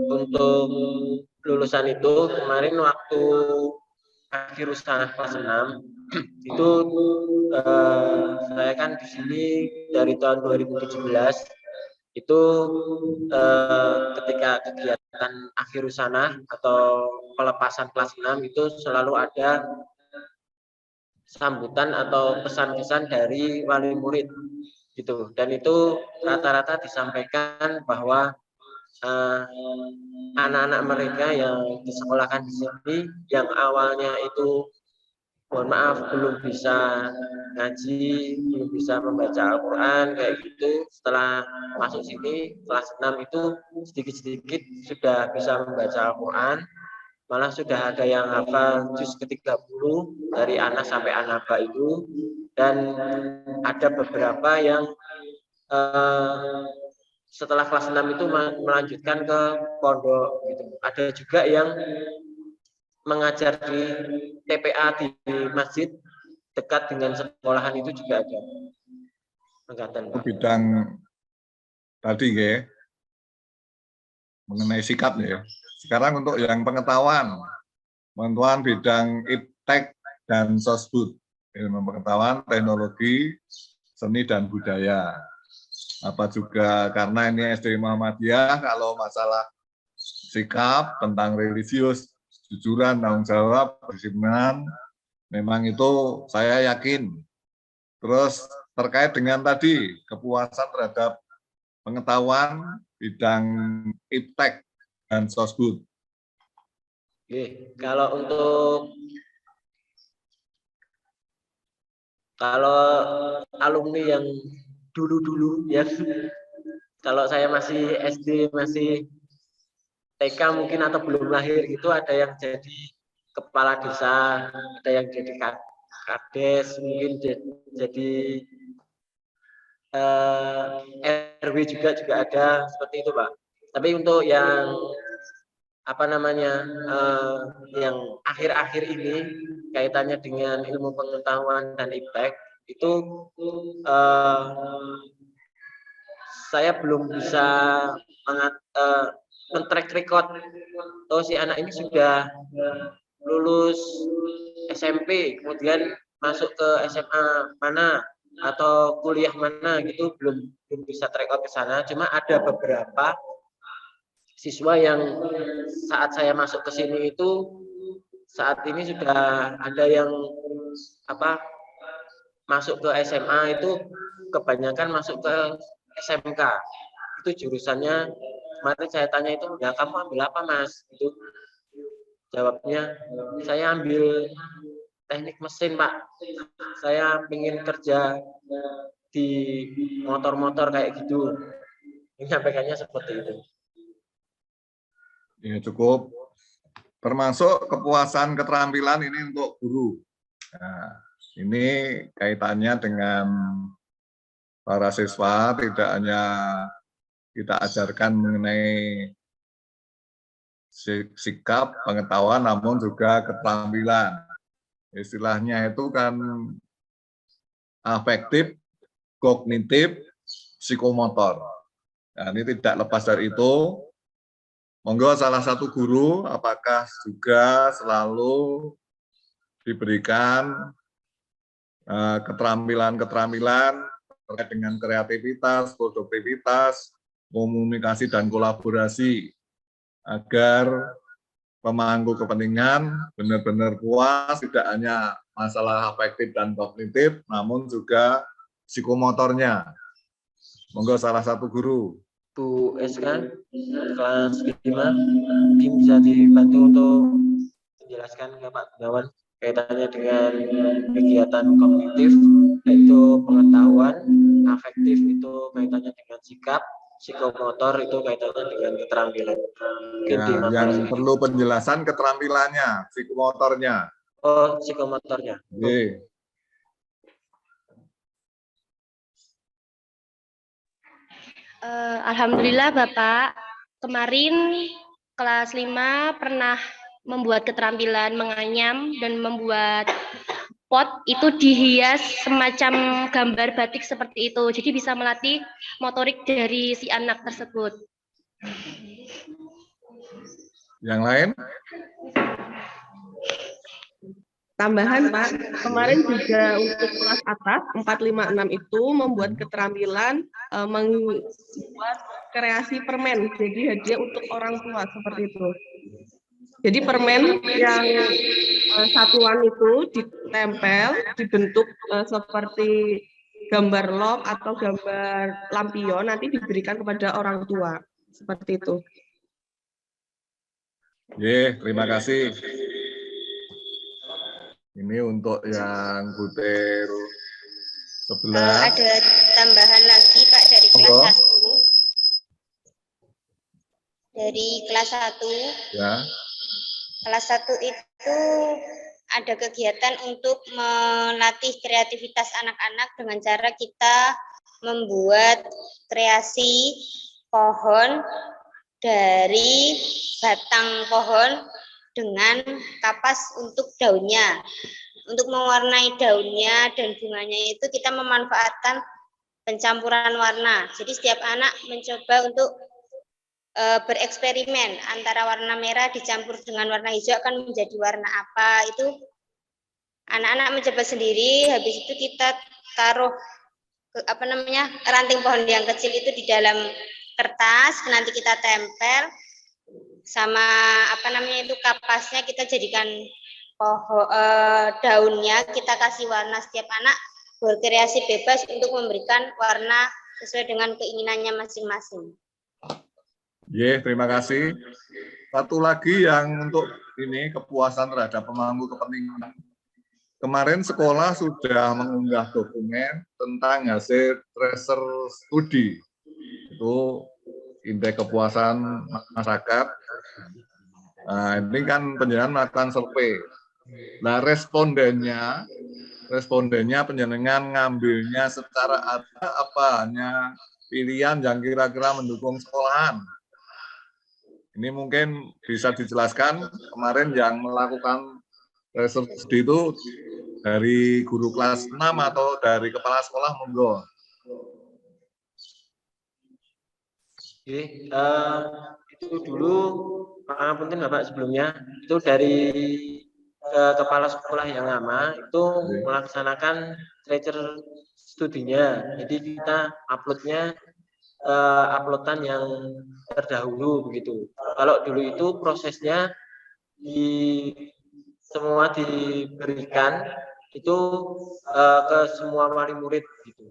Untuk lulusan itu kemarin waktu akhir usaha kelas 6 itu saya kan di sini dari tahun 2017 itu ketika kegiatan akhir usaha atau pelepasan kelas 6 itu selalu ada sambutan atau pesan-pesan dari wali murid gitu, dan itu rata-rata disampaikan bahwa anak-anak mereka yang disekolahkan di sini yang awalnya itu mohon maaf belum bisa ngaji, belum bisa membaca Al-Quran kayak gitu, setelah masuk sini kelas 6 itu sedikit-sedikit sudah bisa membaca Al-Quran, malah sudah ada yang hafal juz ke-30 dari Anas sampai An-Naba itu, dan ada beberapa yang setelah kelas 6 itu melanjutkan ke pondok gitu. Ada juga yang mengajar di TPA di masjid dekat dengan sekolahan itu juga ada. Itu bidang tadi ya, mengenai sikap ya. Sekarang untuk yang pengetahuan bidang iptek dan sosbud, ilmu pengetahuan, teknologi, seni dan budaya. Apa juga karena ini SD Muhammadiyah, kalau masalah sikap tentang religius, jujuran, tanggung jawab, kedisiplinan, memang itu saya yakin. Terus terkait dengan tadi kepuasan terhadap pengetahuan bidang iptek dan sosbud. Oke, kalau untuk Kalau alumni yang dulu-dulu ya, kalau saya masih SD, masih TK mungkin atau belum lahir itu ada yang jadi kepala desa, ada yang jadi kades, mungkin jadi RW juga ada seperti itu, Pak. Tapi untuk yang apa namanya yang akhir-akhir ini kaitannya dengan ilmu pengetahuan dan impact itu saya belum bisa men-track record. Oh, si anak ini sudah lulus SMP, kemudian masuk ke SMA mana atau kuliah mana gitu, belum bisa track out ke sana. Cuma ada beberapa siswa yang saat saya masuk ke sini itu saat ini sudah ada yang masuk ke SMA itu kebanyakan masuk ke SMK. Itu jurusannya kemarin saya tanya itu, ya kamu ambil apa Mas? Itu jawabnya, saya ambil teknik mesin Pak. Saya ingin kerja di motor-motor kayak gitu. Menyampaikannya seperti itu. Ya, cukup. Termasuk kepuasan keterampilan ini untuk guru. Nah, ini kaitannya dengan para siswa, tidak hanya kita ajarkan mengenai sikap, pengetahuan, namun juga keterampilan. Istilahnya itu kan afektif, kognitif, psikomotor. Nah, ini tidak lepas dari itu. Monggo salah satu guru apakah juga selalu diberikan keterampilan-keterampilan terkait dengan kreativitas, produktivitas, komunikasi dan kolaborasi agar pemangku kepentingan benar-benar puas, tidak hanya masalah afektif dan kognitif, namun juga psikomotornya. Monggo salah satu guru. Bu SK kelas 5 mungkin bisa dibantu untuk menjelaskan ke Pak Gunawan kaitannya dengan kegiatan kognitif yaitu pengetahuan, afektif itu kaitannya dengan sikap, psikomotor itu kaitannya dengan keterampilan. Mungkin Ya, yang perlu penjelasan keterampilannya, psikomotornya. Oh, psikomotornya. Oke. Alhamdulillah Bapak, kemarin kelas 5 pernah membuat keterampilan menganyam dan membuat pot itu dihias semacam gambar batik seperti itu. Jadi bisa melatih motorik dari si anak tersebut. Yang lain? Tambahan Pak, kemarin juga untuk kelas atas 456 itu membuat keterampilan membuat kreasi permen, jadi hadiah untuk orang tua seperti itu. Jadi permen yang satuan itu ditempel, dibentuk seperti gambar love atau gambar lampion, nanti diberikan kepada orang tua seperti itu. Terima kasih. Ini untuk yang butir 11. Ada tambahan lagi Pak dari kelas 1. Dari kelas 1. Ya. Kelas 1 itu ada kegiatan untuk melatih kreativitas anak-anak dengan cara kita membuat kreasi pohon dari batang pohon dengan kapas untuk daunnya. Untuk mewarnai daunnya dan bunganya itu kita memanfaatkan pencampuran warna. Jadi setiap anak mencoba untuk bereksperimen antara warna merah dicampur dengan warna hijau akan menjadi warna apa. Itu anak-anak mencoba sendiri. Habis itu kita taruh ranting pohon yang kecil itu di dalam kertas, nanti kita tempel sama itu kapasnya kita jadikan daunnya, kita kasih warna. Setiap anak berkreasi bebas untuk memberikan warna sesuai dengan keinginannya masing-masing. Terima kasih. Satu lagi yang untuk ini kepuasan terhadap pemangku kepentingan. kemarin sekolah sudah mengunggah dokumen tentang hasil tracer studi. Itu indeks kepuasan masyarakat. Nah, ini kan penjenengan melakukan survei. Nah, respondennya penjenengan ngambilnya secara apa hanya pilihan yang kira-kira mendukung sekolahan. Ini mungkin bisa dijelaskan kemarin yang melakukan research itu dari guru kelas 6 atau dari kepala sekolah, monggo. Oke, itu dulu penting Bapak sebelumnya itu dari kepala sekolah yang lama itu melaksanakan tracer studinya. Jadi kita uploadnya uploadan yang terdahulu begitu. Kalau dulu itu prosesnya semua diberikan itu ke semua wali murid gitu.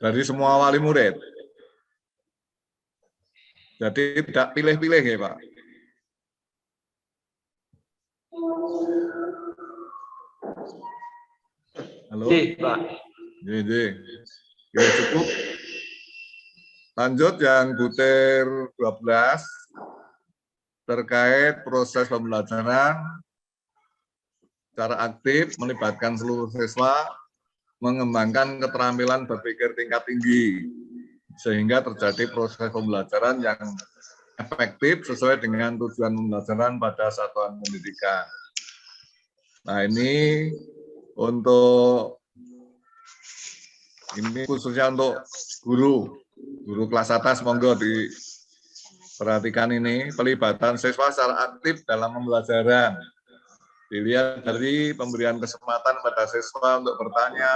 Dari semua wali murid. Jadi tidak pilih-pilih ya, Pak. Halo. Iya, Pak. Iya. Ya, cukup. Lanjut yang butir 12 terkait proses pembelajaran secara aktif melibatkan seluruh siswa mengembangkan keterampilan berpikir tingkat tinggi sehingga terjadi proses pembelajaran yang efektif sesuai dengan tujuan pembelajaran pada satuan pendidikan. Nah, ini khususnya untuk guru kelas atas, monggo diperhatikan ini pelibatan siswa secara aktif dalam pembelajaran. Dilihat dari pemberian kesempatan pada siswa untuk bertanya,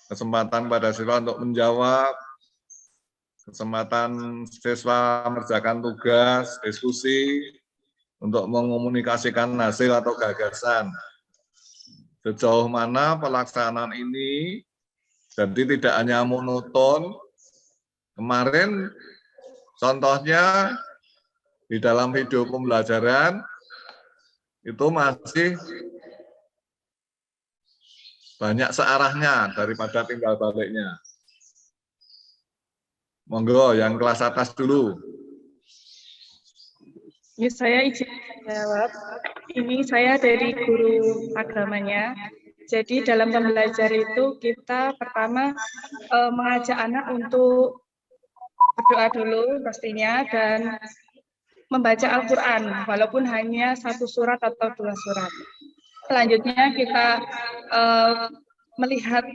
kesempatan pada siswa untuk menjawab, kesempatan siswa mengerjakan tugas, diskusi, untuk mengomunikasikan hasil atau gagasan. Sejauh mana pelaksanaan ini jadi tidak hanya monoton. Kemarin contohnya di dalam video pembelajaran itu masih banyak searahnya daripada tinggal baliknya. Monggo yang kelas atas dulu. Ya, saya izin jawab. Ini saya dari guru agamanya. Jadi dalam pembelajaran itu kita pertama mengajak anak untuk berdoa dulu pastinya dan membaca Al-Quran walaupun hanya 1 surat atau 2 surat. Selanjutnya kita melihat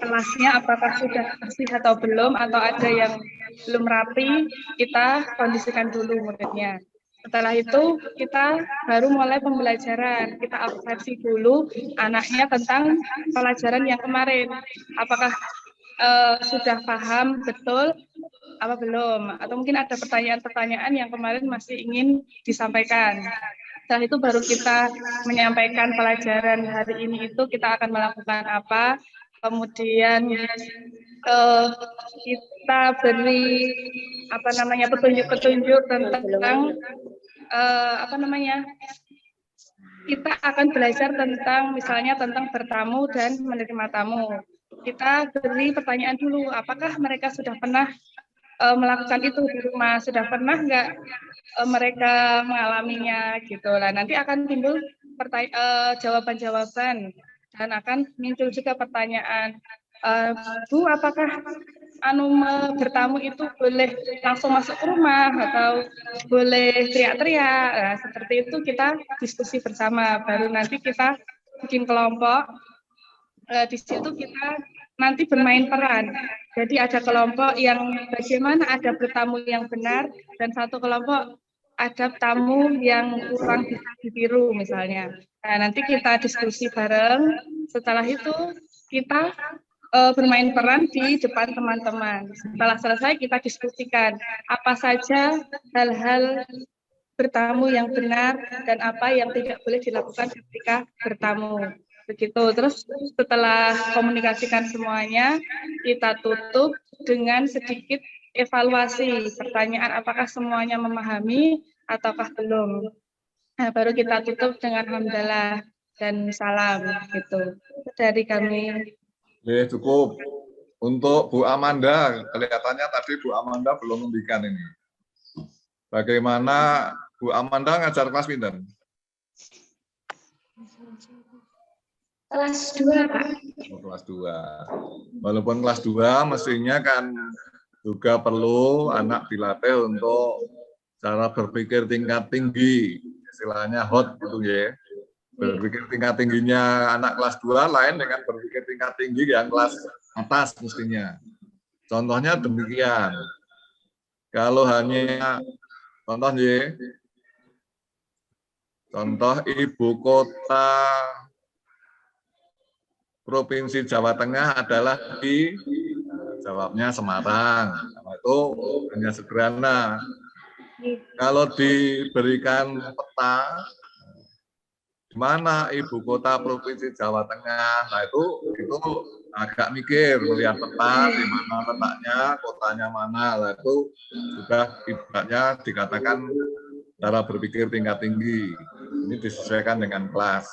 kelasnya apakah sudah bersih atau belum, atau ada yang belum rapi, kita kondisikan dulu muridnya. Setelah itu kita baru mulai pembelajaran, kita observasi dulu anaknya tentang pelajaran yang kemarin, apakah sudah paham betul apa belum, atau mungkin ada pertanyaan-pertanyaan yang kemarin masih ingin disampaikan. Setelah itu baru kita menyampaikan pelajaran hari ini itu kita akan melakukan apa, kemudian kita beri petunjuk-petunjuk tentang kita akan belajar tentang misalnya tentang bertamu dan menerima tamu. Kita beri pertanyaan dulu, apakah mereka sudah pernah melakukan itu di rumah, sudah pernah nggak mereka mengalaminya gitu lah. Nanti akan timbul jawaban-jawaban dan akan muncul juga pertanyaan, Bu, apakah bertamu itu boleh langsung masuk ke rumah atau boleh teriak-teriak? Nah, seperti itu kita diskusi bersama. Baru nanti kita bikin kelompok. Di situ kita nanti bermain peran. Jadi ada kelompok yang bagaimana ada bertamu yang benar dan satu kelompok ada tamu yang kurang bisa ditiru misalnya. Nah, nanti kita diskusi bareng. Setelah itu kita bermain peran di depan teman-teman. Setelah selesai kita diskusikan apa saja hal-hal bertamu yang benar dan apa yang tidak boleh dilakukan ketika bertamu. Begitu. Terus setelah komunikasikan semuanya, kita tutup dengan sedikit evaluasi pertanyaan apakah semuanya memahami ataukah belum. Nah, baru kita tutup dengan hamdalah. dan salam gitu dari kami. Cukup. Untuk Bu Amanda, kelihatannya tadi Bu Amanda belum memberikan ini. Bagaimana Bu Amanda ngajar kelas pinten? Kelas 2, Pak. Oh, kelas 2. Walaupun kelas 2, mestinya kan juga perlu anak dilatih untuk cara berpikir tingkat tinggi. Istilahnya hot gitu ya. Berpikir tingkat tingginya anak kelas 2 lain dengan berpikir tingkat tinggi yang kelas atas mestinya. Contohnya demikian. Kalau hanya contoh ya, contoh ibu kota Provinsi Jawa Tengah adalah jawabnya Semarang. Nah, itu hanya sederhana. Kalau diberikan peta, di mana ibu kota Provinsi Jawa Tengah, nah itu agak mikir, melihat peta, di mana letaknya, kotanya mana, nah itu sudah ibaratnya dikatakan cara berpikir tingkat tinggi. Ini disesuaikan dengan kelas.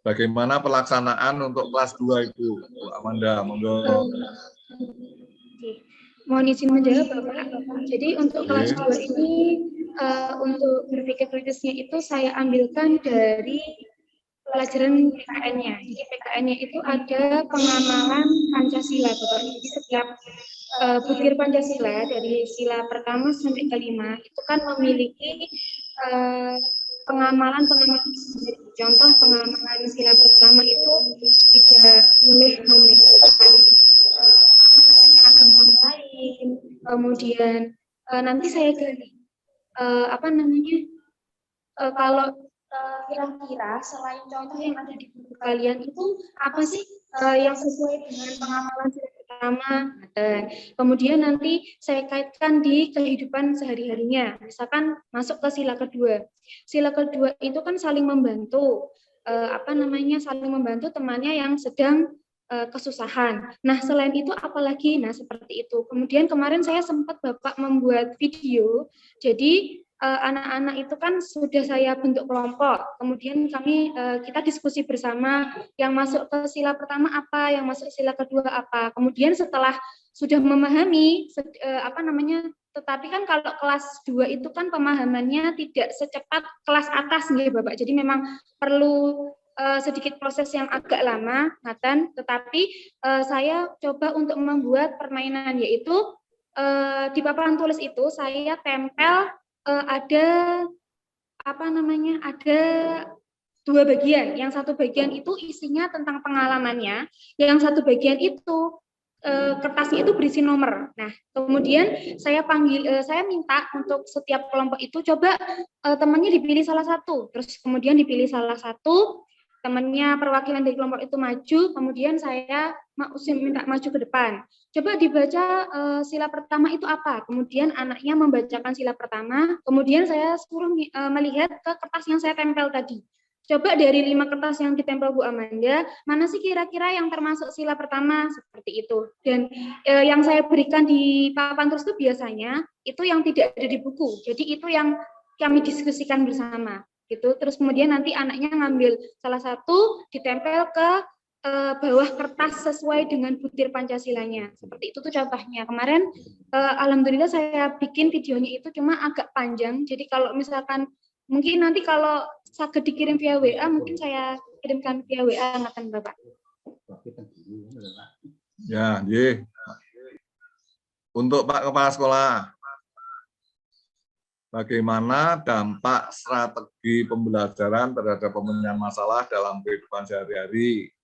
Bagaimana pelaksanaan untuk kelas 2 itu, Bu Amanda? Monggo. Mohon izin menjawab, Bapak. Jadi untuk kelas 2 ini, untuk berpikir kritisnya itu saya ambilkan dari pelajaran PKN-nya. Jadi PKN-nya itu ada pengamalan Pancasila, Bapak. Jadi setiap butir Pancasila dari sila pertama sampai kelima itu kan memiliki pengamalan sendiri. Contoh pengamalan sila pertama itu tidak boleh membedakan agama lain. Kemudian nanti saya gali kalau kira-kira selain contoh yang ada di buku kalian itu apa sih yang sesuai dengan pengamalan sila pertama? Kemudian nanti saya kaitkan di kehidupan sehari-harinya. Misalkan masuk ke sila kedua. Sila kedua itu kan saling membantu, saling membantu temannya yang sedang kesusahan. Nah, selain itu apalagi? Nah, seperti itu. Kemudian kemarin saya sempat Bapak membuat video. Jadi anak-anak itu kan sudah saya bentuk kelompok. Kemudian kita diskusi bersama yang masuk ke sila pertama apa, yang masuk sila kedua apa. Kemudian setelah sudah memahami tetapi kan kalau kelas 2 itu kan pemahamannya tidak secepat kelas atas nih Bapak. Jadi memang perlu sedikit proses yang agak lama, tetapi saya coba untuk membuat permainan, yaitu di papan tulis itu saya tempel ada dua bagian. Yang satu bagian itu isinya tentang pengalamannya, yang satu bagian itu kertasnya itu berisi nomor. Nah, kemudian saya minta untuk setiap kelompok itu coba temannya dipilih salah satu, terus kemudian dipilih salah satu temannya perwakilan dari kelompok itu maju, kemudian saya minta maju ke depan. Coba dibaca sila pertama itu apa, kemudian anaknya membacakan sila pertama, kemudian saya suruh melihat ke kertas yang saya tempel tadi. Coba dari 5 kertas yang ditempel Bu Amanda, mana sih kira-kira yang termasuk sila pertama, seperti itu. Dan yang saya berikan di papan tulis itu biasanya itu yang tidak ada di buku. Jadi itu yang kami diskusikan bersama. Gitu. Terus kemudian nanti anaknya ngambil salah satu, ditempel ke bawah kertas sesuai dengan butir Pancasilanya. Seperti itu tuh contohnya. Kemarin alhamdulillah saya bikin videonya itu cuma agak panjang. Jadi kalau misalkan mungkin nanti kalau saged dikirim via WA, mungkin saya kirimkan via WA ngaten Bapak. Ya, nggih. Untuk Pak Kepala Sekolah, bagaimana dampak strategi pembelajaran terhadap pemenuhan masalah dalam kehidupan sehari-hari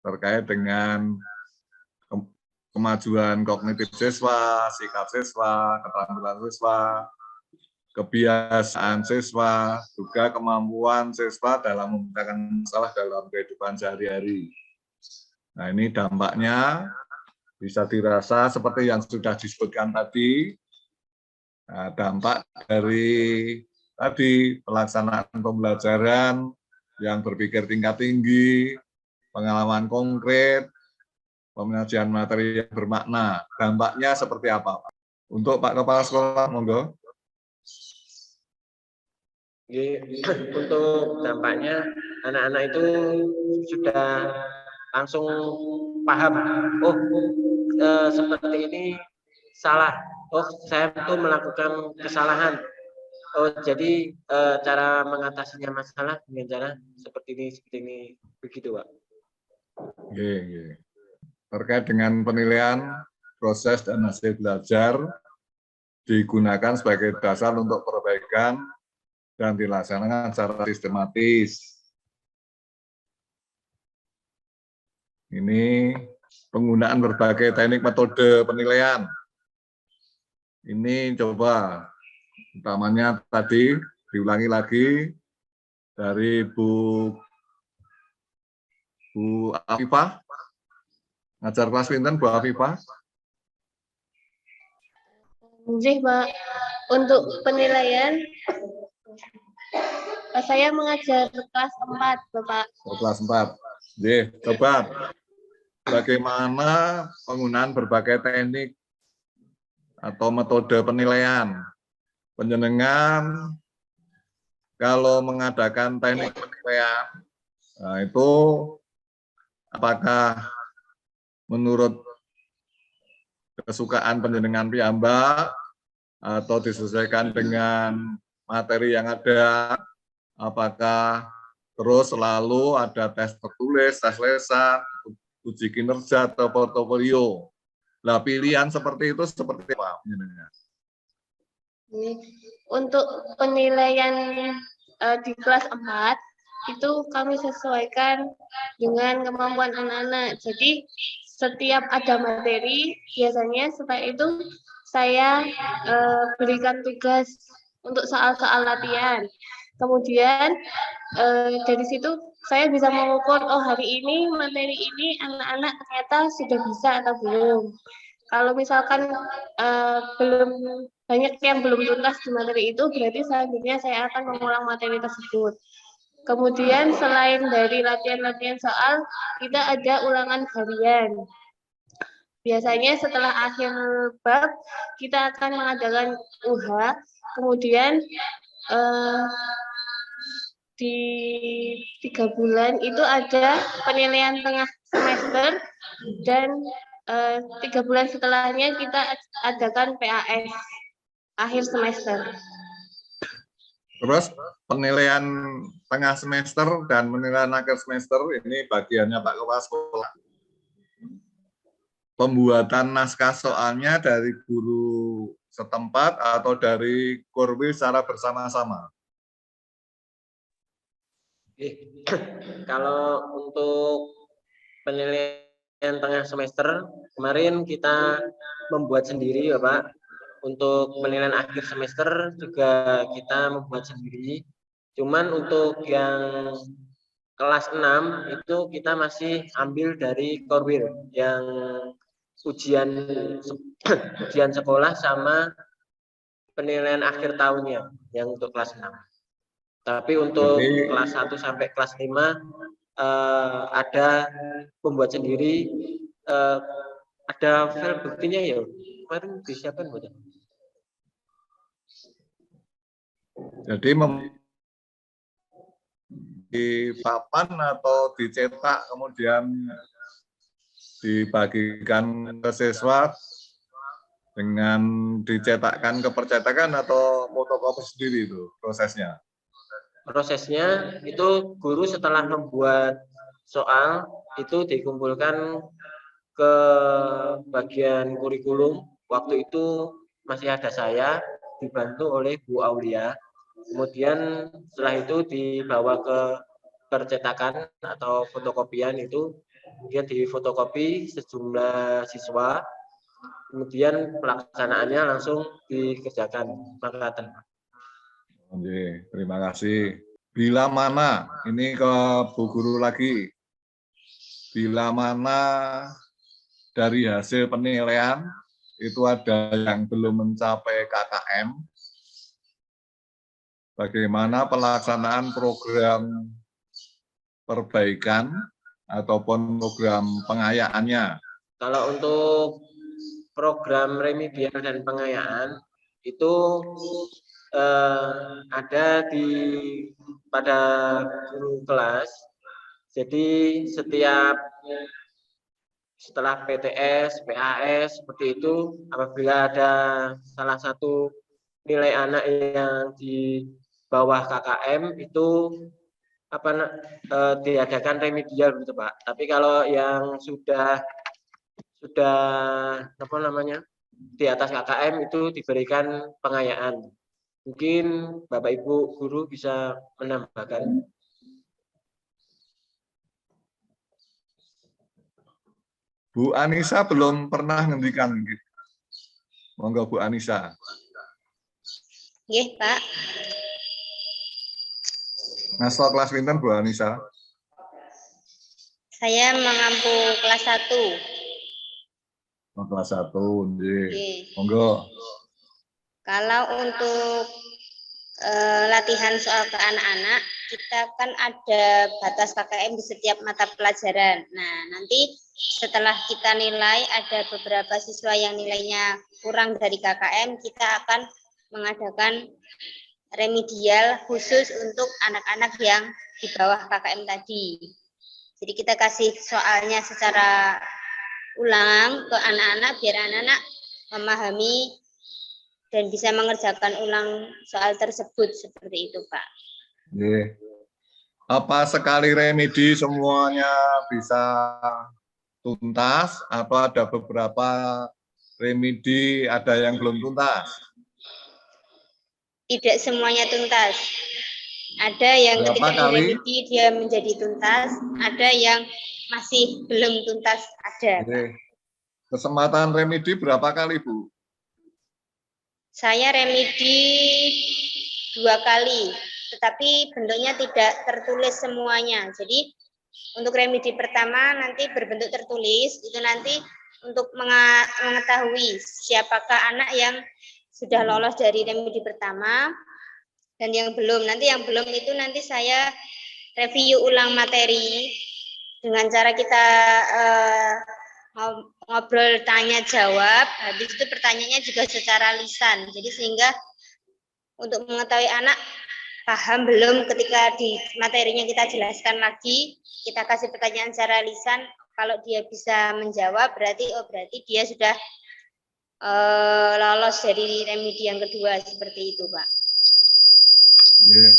terkait dengan kemajuan kognitif siswa, sikap siswa, keterampilan siswa, kebiasaan siswa, juga kemampuan siswa dalam memecahkan masalah dalam kehidupan sehari-hari. Nah, ini dampaknya bisa dirasa seperti yang sudah disebutkan tadi. Nah, dampak dari tadi pelaksanaan pembelajaran yang berpikir tingkat tinggi, pengalaman konkret, penyajian materi yang bermakna. Dampaknya seperti apa, Pak? Untuk Pak Kepala Sekolah, monggo. Untuk dampaknya anak-anak itu sudah langsung paham, oh seperti ini salah, oh saya itu melakukan kesalahan, oh jadi cara mengatasinya masalah dengan cara seperti ini begitu Pak. Terkait dengan penilaian proses dan hasil belajar digunakan sebagai dasar untuk perbaikan dan dilaksanakan secara sistematis. Ini penggunaan berbagai teknik metode penilaian. Ini coba, utamanya tadi diulangi lagi dari Bu Afifah. Ngajar kelas pinten Bu Afifah? Jadi Pak, untuk penilaian saya mengajar kelas 4, Bapak. Kelas 4. Coba bagaimana penggunaan berbagai teknik atau metode penilaian. Panjenengan kalau mengadakan teknik penilaian, nah itu apakah menurut kesukaan panjenengan piyambak atau disesuaikan dengan materi yang ada, apakah terus selalu ada tes tertulis, tes lesan, uji kinerja atau portofolio. Nah, pilihan seperti itu seperti apa? Untuk penilaian di kelas 4 itu kami sesuaikan dengan kemampuan anak-anak. Jadi setiap ada materi, biasanya setelah itu saya berikan tugas untuk soal-soal latihan. Kemudian dari situ saya bisa mengukur, oh hari ini materi ini anak-anak ternyata sudah bisa atau belum. Kalau misalkan belum banyak yang belum tuntas di materi itu, berarti selanjutnya saya akan mengulang materi tersebut. Kemudian selain dari latihan-latihan soal, kita ada ulangan harian. Biasanya setelah akhir bab, kita akan mengadakan UH, kemudian di 3 bulan itu ada penilaian tengah semester, dan 3 bulan setelahnya kita adakan PAS akhir semester. Terus penilaian tengah semester dan penilaian akhir semester ini bagiannya Pak Kepala Sekolah. Pembuatan naskah soalnya dari guru setempat atau dari Korwil secara bersama-sama? Kalau untuk penilaian tengah semester, kemarin kita membuat sendiri ya Pak. Untuk penilaian akhir semester juga kita membuat sendiri. Cuman untuk yang kelas 6 itu kita masih ambil dari Korwil yang ujian sekolah sama penilaian akhir tahunnya yang untuk kelas 6. Tapi untuk kelas 1 sampai kelas 5 ada membuat sendiri, ada file buktinya ya. Kemarin disiapkan buat. Jadi di papan atau dicetak kemudian dibagikan ke siswa dengan dicetakkan ke percetakan atau fotokopi sendiri itu prosesnya? Prosesnya itu guru setelah membuat soal itu dikumpulkan ke bagian kurikulum. Waktu itu masih ada saya, dibantu oleh Bu Aulia. Kemudian setelah itu dibawa ke percetakan atau fotokopian, itu dia difotokopi sejumlah siswa, kemudian pelaksanaannya langsung dikerjakan. Makatan. Oke, terima kasih. Bila mana, ini ke Bu Guru lagi, bila mana dari hasil penilaian itu ada yang belum mencapai KKM, bagaimana pelaksanaan program perbaikan ataupun program pengayaannya? Kalau untuk program remedial dan pengayaan itu ada pada guru kelas. Jadi setelah PTS, PAS seperti itu, apabila ada salah satu nilai anak yang di bawah KKM itu diadakan remedial gitu Pak. Tapi kalau yang sudah di atas KKM itu diberikan pengayaan. Mungkin Bapak Ibu guru bisa menambahkan. Bu Anissa belum pernah ngendikan gitu. Monggo Bu Anissa. Nggih, Pak. Ngasto kelas pinten Bu Anissa? Saya mengampu kelas 1. Oh, kelas 1, nggih. Nggih. Monggo. Kalau untuk latihan soal ke anak-anak, kita kan ada batas KKM di setiap mata pelajaran. Nah, nanti setelah kita nilai ada beberapa siswa yang nilainya kurang dari KKM, kita akan mengadakan remedial khusus untuk anak-anak yang di bawah KKM tadi. Jadi kita kasih soalnya secara ulang ke anak-anak biar anak-anak memahami dan bisa mengerjakan ulang soal tersebut seperti itu, Pak. Nggih. Apa sekali remedi semuanya bisa tuntas atau ada beberapa remedi ada yang belum tuntas? Tidak semuanya tuntas. Ada yang Berapa ketika kali? diremedi dia menjadi tuntas, ada yang masih belum tuntas ada. Nggih. Kesempatan remedi berapa kali, Bu? Saya remedi 2 kali, tetapi bentuknya tidak tertulis semuanya. Jadi untuk remedi pertama nanti berbentuk tertulis, itu nanti untuk mengetahui siapakah anak yang sudah lolos dari remedi pertama dan yang belum. Nanti yang belum itu nanti saya review ulang materi dengan cara kita ngobrol tanya jawab, habis itu pertanyaannya juga secara lisan. Jadi sehingga untuk mengetahui anak paham belum ketika di materinya kita jelaskan lagi, kita kasih pertanyaan secara lisan, kalau dia bisa menjawab berarti dia sudah lolos dari remedi yang kedua seperti itu, Pak. Nggih,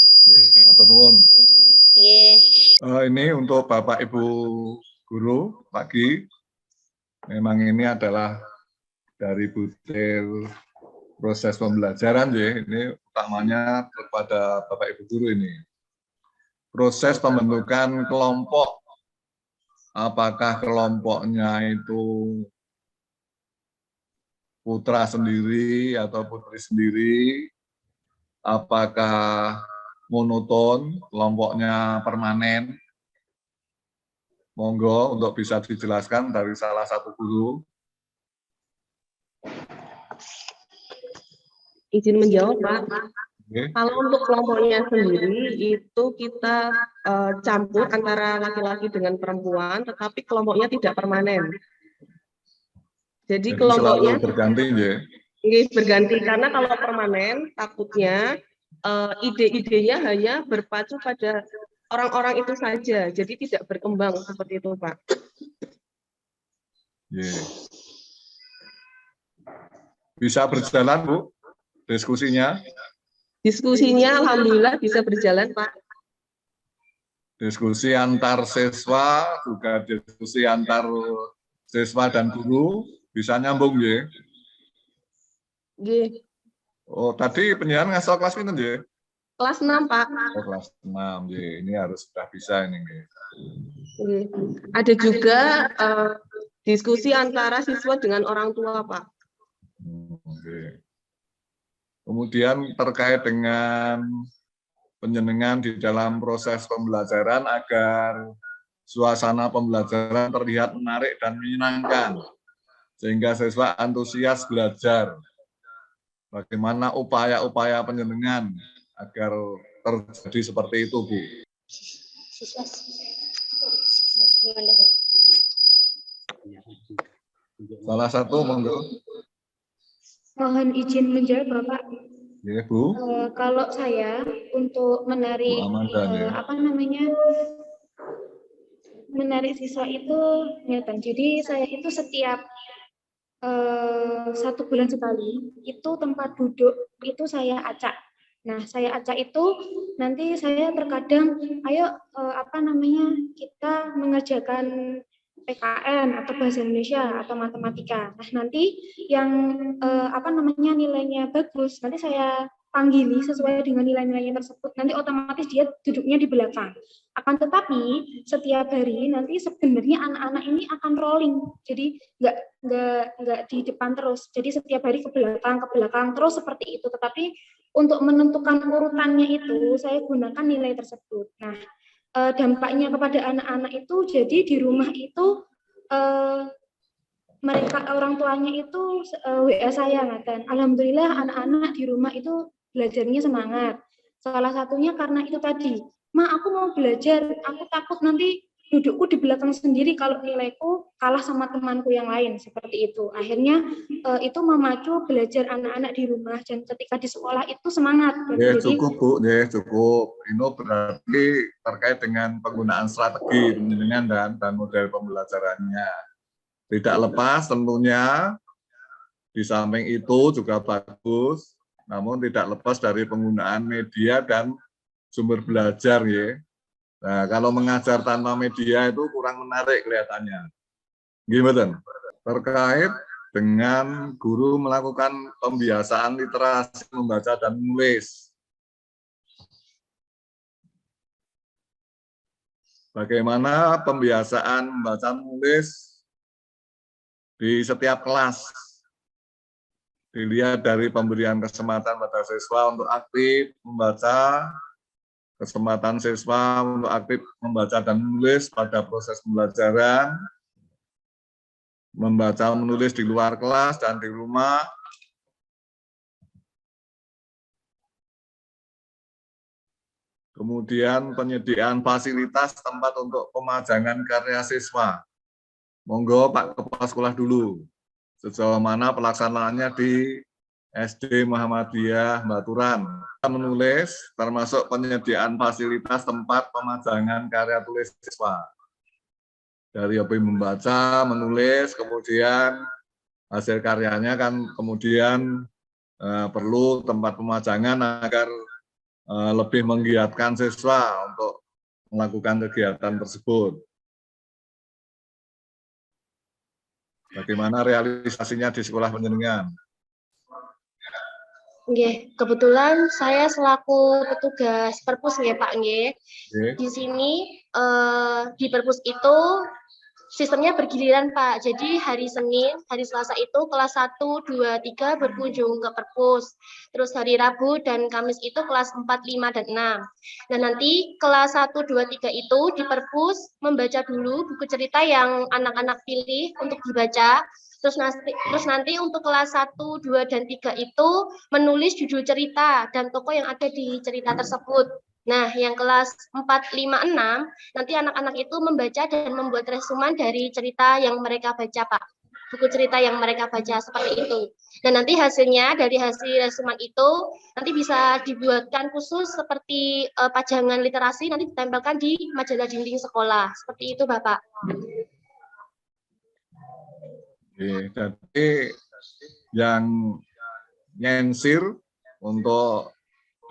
matur nuwun. Nggih. Ini untuk Bapak Ibu guru pagi. Memang ini adalah dari butir proses pembelajaran, ya. Ini utamanya kepada Bapak Ibu guru ini. Proses pembentukan kelompok, apakah kelompoknya itu putra sendiri atau putri sendiri, apakah monoton, kelompoknya permanen. Monggo untuk bisa dijelaskan dari salah satu guru. Izin menjawab, Pak. Okay. Kalau untuk kelompoknya sendiri itu kita campur antara laki-laki dengan perempuan, tetapi kelompoknya tidak permanen. Jadi kelompoknya selalu berganti, ya? Berganti karena kalau permanen takutnya ide-idenya hanya berpacu pada orang-orang itu saja, jadi tidak berkembang seperti itu, Pak. Yeah. Bisa berjalan, Bu, diskusinya? Diskusinya alhamdulillah bisa berjalan, Pak. Diskusi antar siswa, juga diskusi antar siswa dan guru, bisa nyambung, ya? Yeah. Oh, tadi penjelasan ngaso kelas pinten, ya? Kelas 6, Pak. Oh, kelas 6, ya. Ini harus sudah bisa ini. Ya. Ada juga diskusi antara siswa dengan orang tua, Pak. Okay. Kemudian terkait dengan penjenengan di dalam proses pembelajaran agar suasana pembelajaran terlihat menarik dan menyenangkan, sehingga siswa antusias belajar. Bagaimana upaya-upaya penjenengan agar terjadi seperti itu, Bu? Salah satu, monggo. Mohon izin menjawab, Bapak. Ya, Bu. Kalau saya untuk menarik Bu Amanda, ya. menarik siswa itu kelihatan. Jadi saya itu setiap 1 bulan sekali itu tempat duduk itu saya acak. Nah, saya acak itu nanti saya terkadang ayo kita mengerjakan PKN atau bahasa Indonesia atau matematika. Nah, nanti yang nilainya bagus, nanti saya panggili sesuai dengan nilai-nilainya tersebut. Nanti otomatis dia duduknya di belakang. Akan tetapi setiap hari nanti sebenarnya anak-anak ini akan rolling. Jadi nggak di depan terus. Jadi setiap hari ke belakang terus seperti itu. Tetapi untuk menentukan urutannya itu saya gunakan nilai tersebut. Nah, dampaknya kepada anak-anak itu jadi di rumah itu mereka orang tuanya itu WA saya ngaten. Alhamdulillah anak-anak di rumah itu belajarnya semangat. Salah satunya karena itu tadi, Ma aku mau belajar, aku takut nanti dudukku di belakang sendiri kalau nilaiku kalah sama temanku yang lain seperti itu. Akhirnya itu memacu belajar anak-anak di rumah dan ketika di sekolah itu semangat. Ya, cukup Bu, ya cukup. Ini berarti terkait dengan penggunaan strategi pendidikan dan model pembelajarannya. Tidak lepas tentunya di samping itu juga bagus, namun tidak lepas dari penggunaan media dan sumber belajar ya. Nah, kalau mengajar tanpa media itu kurang menarik kelihatannya. Gimana? Terkait dengan guru melakukan pembiasaan literasi membaca dan menulis. Bagaimana pembiasaan membaca menulis di setiap kelas? Dilihat dari pemberian kesempatan pada siswa untuk aktif membaca, kesempatan siswa untuk aktif membaca dan menulis pada proses pembelajaran, membaca menulis di luar kelas dan di rumah, kemudian penyediaan fasilitas tempat untuk pemajangan karya siswa. Monggo Pak Kepala Sekolah dulu, sejauh mana pelaksanaannya di SD Muhammadiyah Baturan. Menulis termasuk penyediaan fasilitas tempat pemajangan karya tulis siswa. Dari hobi membaca, menulis, kemudian hasil karyanya kan kemudian perlu tempat pemajangan agar lebih menggiatkan siswa untuk melakukan kegiatan tersebut. Bagaimana realisasinya di sekolah panjenengan? Nggih, kebetulan saya selaku petugas perpus nggih Pak nggih. Di sini di perpus itu sistemnya bergiliran Pak. Jadi hari Senin, hari Selasa itu kelas 1, 2, 3 berkunjung ke perpus. Terus hari Rabu dan Kamis itu kelas 4, 5, dan 6. Dan nanti kelas 1, 2, 3 itu di perpus membaca dulu buku cerita yang anak-anak pilih untuk dibaca. Terus nanti untuk kelas 1, 2, dan 3 itu menulis judul cerita dan tokoh yang ada di cerita tersebut. Nah, yang kelas 4, 5, 6, nanti anak-anak itu membaca dan membuat resuman dari cerita yang mereka baca, Pak. Buku cerita yang mereka baca, seperti itu. Dan nanti hasilnya dari hasil resuman itu, nanti bisa dibuatkan khusus seperti pajangan literasi, nanti ditempelkan di majalah dinding sekolah. Seperti itu, Bapak. Oke, jadi yang nyensir untuk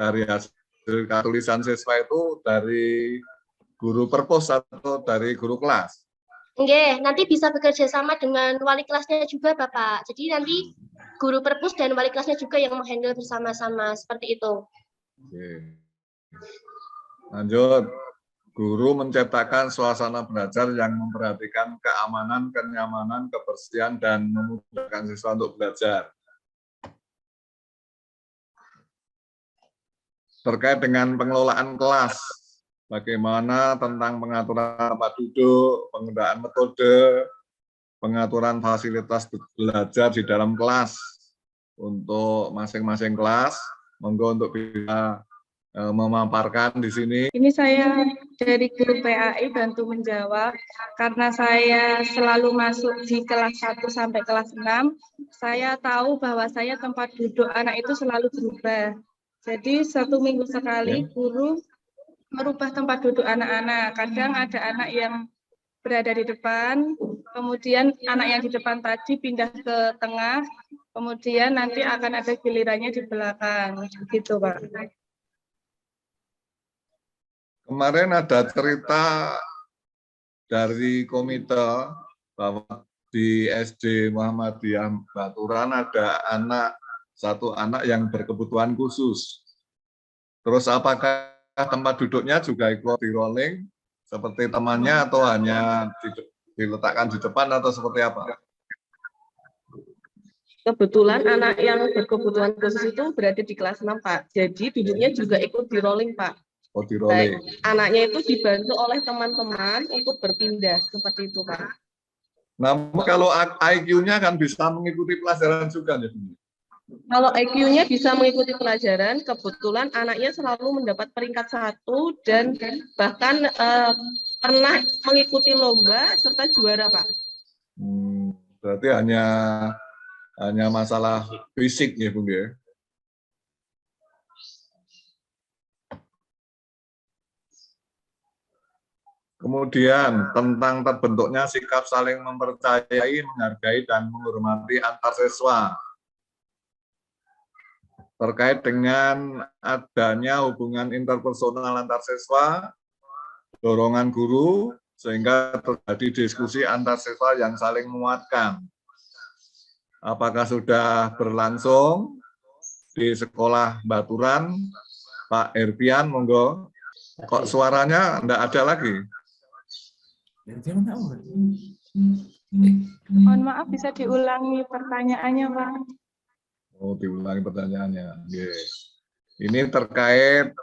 dari hasil tulisan siswa itu dari guru perpus atau dari guru kelas? Oke, nanti bisa bekerja sama dengan wali kelasnya juga, Bapak. Jadi nanti guru perpus dan wali kelasnya juga yang menghandle bersama-sama, seperti itu. Oke. Lanjut, guru menciptakan suasana belajar yang memperhatikan keamanan, kenyamanan, kebersihan, dan memudahkan siswa untuk belajar. Terkait dengan pengelolaan kelas, bagaimana tentang pengaturan tempat duduk, penggunaan metode, pengaturan fasilitas belajar di dalam kelas untuk masing-masing kelas, monggo untuk bisa memaparkan di sini. Ini saya dari guru PAI bantu menjawab, karena saya selalu masuk di kelas 1 sampai kelas 6, saya tahu bahwa saya tempat duduk anak itu selalu berubah. Jadi 1 minggu sekali guru merubah tempat duduk anak-anak. Kadang ada anak yang berada di depan, kemudian anak yang di depan tadi pindah ke tengah, kemudian nanti akan ada gilirannya di belakang, gitu Pak. Kemarin ada cerita dari komite bahwa di SD Muhammadiyah Baturan ada satu anak yang berkebutuhan khusus. Terus apakah tempat duduknya juga ikut di rolling seperti temannya atau hanya diletakkan di depan atau seperti apa? Kebetulan anak yang berkebutuhan khusus itu berada di kelas 6, Pak. Jadi duduknya juga ikut di rolling, Pak. Oh, di rolling. Anaknya itu dibantu oleh teman-teman untuk berpindah, seperti itu, Pak. Namun kalau IQ-nya kan bisa mengikuti pelajaran juga, ya? Kalau IQ-nya bisa mengikuti pelajaran, kebetulan anaknya selalu mendapat peringkat 1 dan bahkan pernah mengikuti lomba serta juara, Pak. Berarti hanya masalah fisik ya, Bung ya. Kemudian tentang terbentuknya sikap saling mempercayai, menghargai, dan menghormati antar siswa. Terkait dengan adanya hubungan interpersonal antar siswa, dorongan guru, sehingga terjadi diskusi antar siswa yang saling menguatkan. Apakah sudah berlangsung di sekolah Baturan? Pak Herpian, monggo. Kok suaranya enggak ada lagi? Mohon maaf, bisa diulangi pertanyaannya, Pak? Oh, diulangi pertanyaannya. Yes. Ini terkait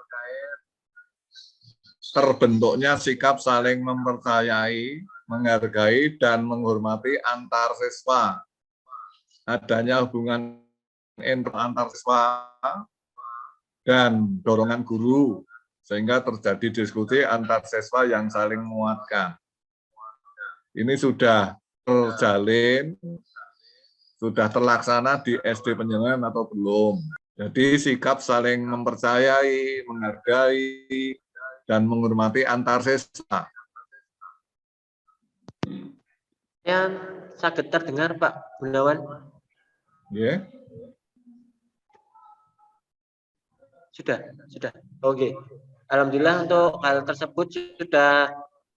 terbentuknya sikap saling mempercayai, menghargai, dan menghormati antar siswa. Adanya hubungan antar siswa dan dorongan guru, sehingga terjadi diskusi antar siswa yang saling menguatkan. Ini sudah terjalin, sudah terlaksana di SD Penjenengan atau belum? Jadi sikap saling mempercayai, menghargai, dan menghormati antar siswa. Yang sangat terdengar Pak Gunawan. Ya. Sudah. Oke. Alhamdulillah untuk hal tersebut sudah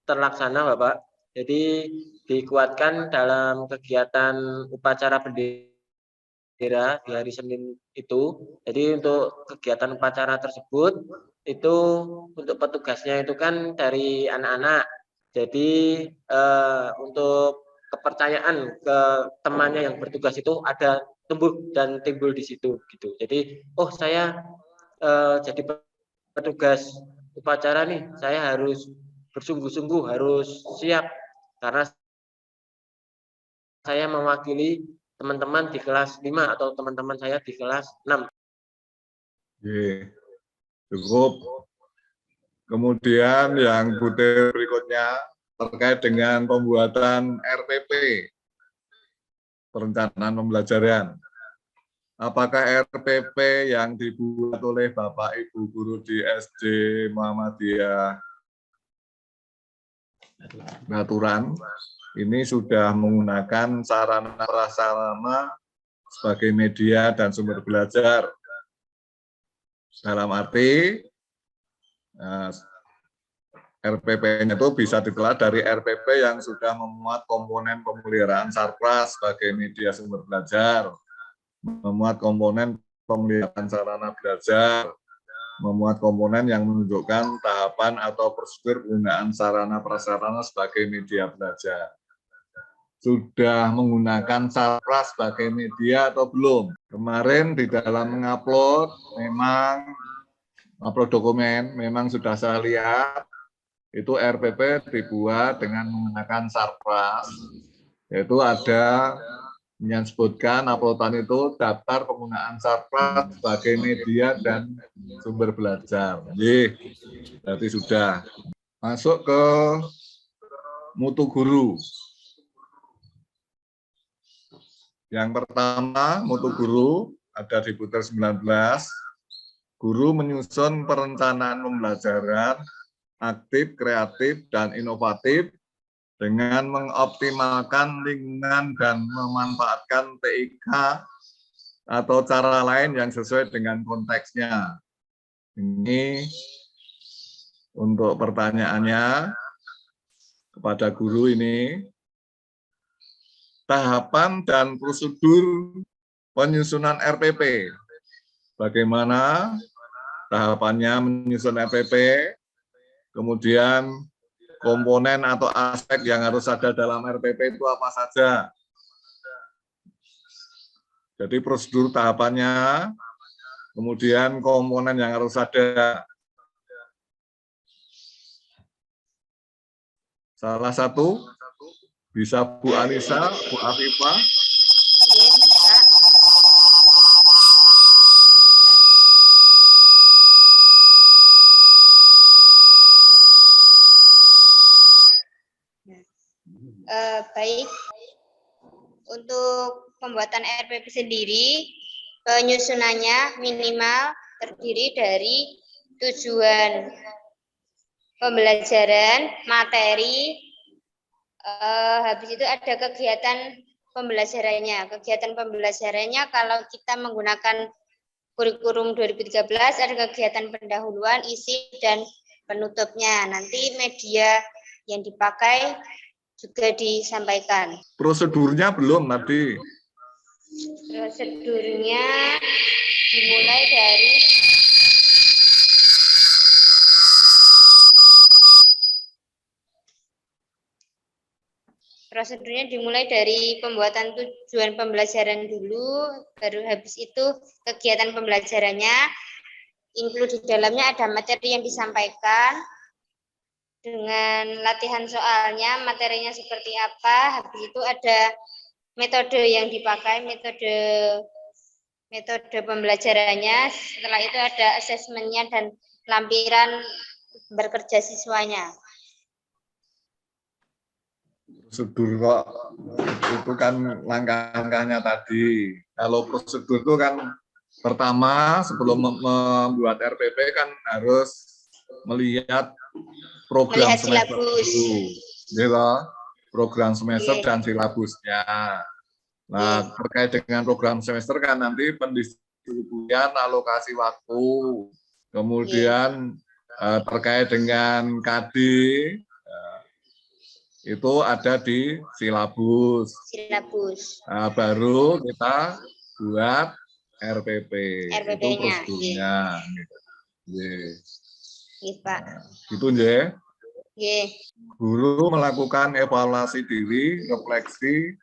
terlaksana, Bapak. Jadi dikuatkan dalam kegiatan upacara bendera di hari Senin itu. Jadi untuk kegiatan upacara tersebut itu untuk petugasnya itu kan dari anak-anak. Jadi untuk kepercayaan ke temannya yang bertugas itu ada tumbuh dan timbul di situ gitu. Jadi saya jadi petugas upacara nih, saya harus bersungguh-sungguh, harus siap karena saya mewakili teman-teman di kelas 5 atau teman-teman saya di kelas 6. Oke, cukup. Kemudian yang butir berikutnya terkait dengan pembuatan RPP, perencanaan pembelajaran. Apakah RPP yang dibuat oleh Bapak Ibu guru di SD Muhammadiyah Baturan ini sudah menggunakan sarana prasarana sebagai media dan sumber belajar? Dalam arti RPP-nya itu bisa dikelola dari RPP yang sudah memuat komponen pemeliharaan sarpras sebagai media sumber belajar, memuat komponen pemeliharaan sarana belajar, memuat komponen yang menunjukkan tahapan atau prosedur penggunaan sarana prasarana sebagai media belajar. Sudah menggunakan sarpras sebagai media atau belum? Kemarin di dalam mengupload, memang upload dokumen, memang sudah saya lihat, itu RPP dibuat dengan menggunakan sarpras, yaitu ada Yang sebutkan uploadan itu daftar penggunaan Sarpras sebagai media dan sumber belajar. Berarti sudah. Masuk ke mutu guru. Yang pertama, mutu guru ada di puter 19. Guru menyusun perencanaan pembelajaran aktif, kreatif, dan inovatif dengan mengoptimalkan lingkungan dan memanfaatkan TIK atau cara lain yang sesuai dengan konteksnya. Ini untuk pertanyaannya kepada guru ini. Tahapan dan prosedur penyusunan RPP. Bagaimana tahapannya menyusun RPP, kemudian komponen atau aspek yang harus ada dalam RPP itu apa saja. Jadi prosedur tahapannya, kemudian komponen yang harus ada. Salah satu bisa Bu Anissa, Bu Afifah. Baik, untuk pembuatan RPP sendiri, penyusunannya minimal terdiri dari tujuan pembelajaran, materi, habis itu ada kegiatan pembelajarannya. Kegiatan pembelajarannya kalau kita menggunakan kurikulum 2013 ada kegiatan pendahuluan, isi, dan penutupnya. Nanti media yang dipakai juga disampaikan. Prosedurnya belum tadi. Prosedurnya dimulai dari pembuatan tujuan pembelajaran dulu, baru habis itu kegiatan pembelajarannya, include di dalamnya ada materi yang disampaikan, dengan latihan soalnya, materinya seperti apa, habis itu ada metode yang dipakai, metode pembelajarannya, setelah itu ada asesmennya dan lampiran bekerja siswanya. Prosedur kok, itu kan langkah-langkahnya tadi. Kalau prosedur itu kan pertama sebelum membuat RPP kan harus melihat program semester dulu, program semester dan silabusnya. Nah, terkait dengan program semester kan nanti pendistribusian alokasi waktu, kemudian terkait dengan KD itu ada di silabus. Nah, baru kita buat RPP. Itu prosedurnya. Pak. Gitu ya. Guru melakukan evaluasi diri, refleksi,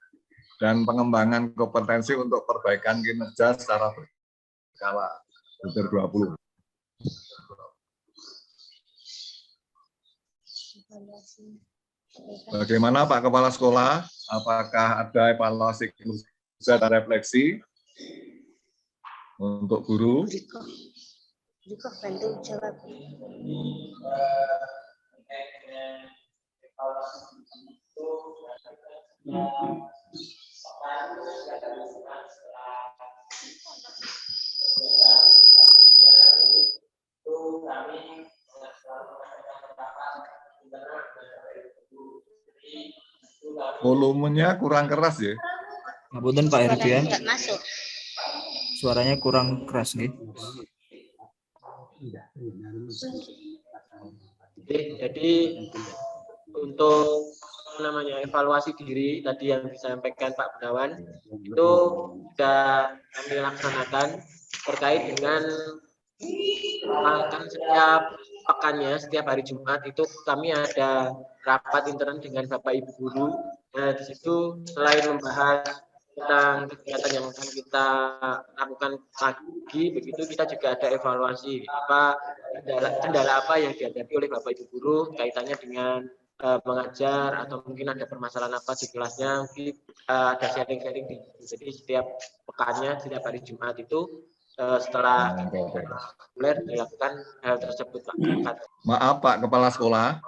dan pengembangan kompetensi untuk perbaikan kinerja secara berkala. Puter 20. Bagaimana Pak Kepala Sekolah? Apakah ada evaluasi kinerja dan refleksi untuk guru? Bantu jawab. Volumenya kurang keras ya. Ngapunten Pak Herdian. Tidak masuk. Suaranya kurang keras nih. Jadi untuk evaluasi diri tadi yang disampaikan Pak Gunawan itu sudah kami laksanakan terkait dengan setiap pekannya, setiap hari Jumat itu kami ada rapat intern dengan Bapak Ibu guru. Nah, di situ selain membahas tentang kegiatan yang akan kita lakukan pagi, begitu kita juga ada evaluasi apa kendala apa yang dihadapi oleh Bapak Ibu guru kaitannya dengan mengajar atau mungkin ada permasalahan apa di kelasnya, mungkin ada sharing-sharing jadi setiap pekannya, setiap hari Jumat itu setelah reguler dilakukan hal tersebut Pak. Maaf Pak Kepala Sekolah,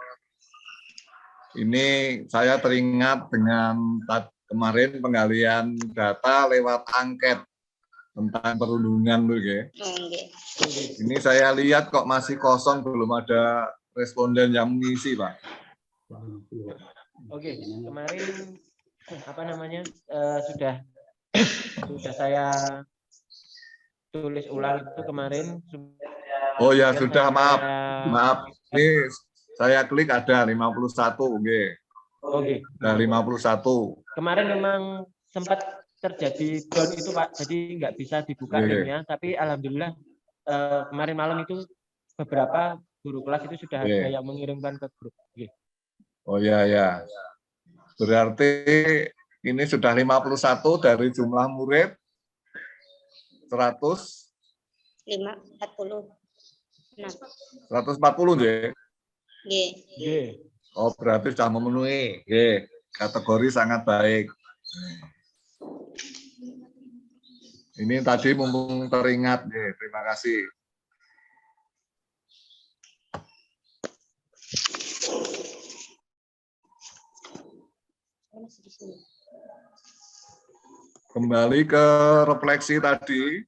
ini saya teringat dengan kemarin penggalian data lewat angket tentang perundungan tuh ya. Ini saya lihat kok masih kosong, belum ada responden yang mengisi Pak. Oke, kemarin apa namanya sudah saya tulis ulang itu kemarin. Oh ya sudah, maaf. Ini saya klik ada 51, oke. Oke. Ada 51. Kemarin memang sempat terjadi down itu Pak, jadi nggak bisa dibuka linknya, tapi alhamdulillah kemarin malam itu beberapa guru kelas itu sudah ada yang mengirimkan ke grup. Oke. Oh ya ya. Berarti ini sudah 51 dari jumlah murid 140. 140 ya. Oh berarti sudah memenuhi. Kategori sangat baik. Ini tadi mumpung teringat, terima kasih. Kembali ke refleksi tadi,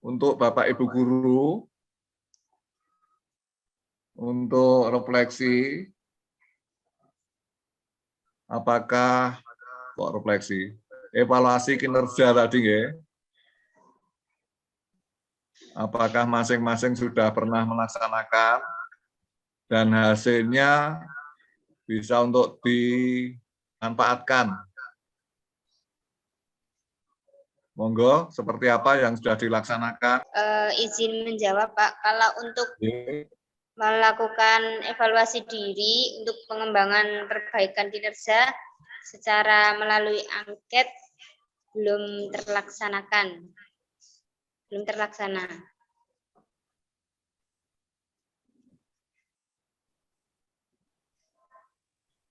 untuk Bapak Ibu Guru, untuk refleksi, apakah kok refleksi? Evaluasi kinerja tadi ya. Apakah masing-masing sudah pernah melaksanakan dan hasilnya bisa untuk dimanfaatkan. Monggo, seperti apa yang sudah dilaksanakan? Izin menjawab Pak, kalau untuk melakukan evaluasi diri untuk pengembangan perbaikan kinerja secara melalui angket belum terlaksana.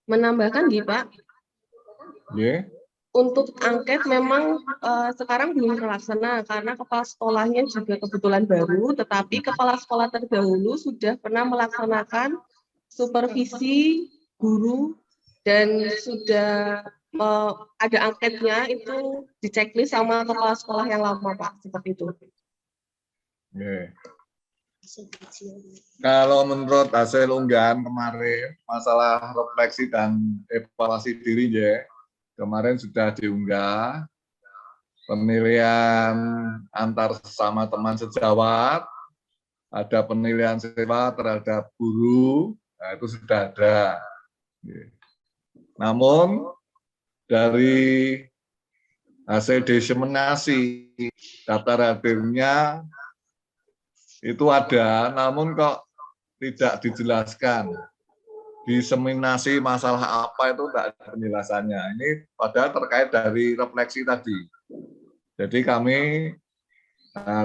Menambahkan gitu Pak. Untuk angket memang sekarang belum terlaksana karena kepala sekolahnya juga kebetulan baru, tetapi kepala sekolah terdahulu sudah pernah melaksanakan supervisi guru dan sudah ada angketnya itu di checklist sama kepala sekolah yang lama Pak, seperti itu. Kalau menurut hasil unggahan kemarin masalah refleksi dan evaluasi diri ya, kemarin sudah diunggah penilaian antar sesama teman sejawat, ada penilaian siswa terhadap guru, nah itu sudah ada. Namun dari hasil diseminasi daftar hadirnya itu ada, namun kok tidak dijelaskan. Diseminasi masalah apa itu tidak ada penjelasannya. Ini padahal terkait dari refleksi tadi. Jadi kami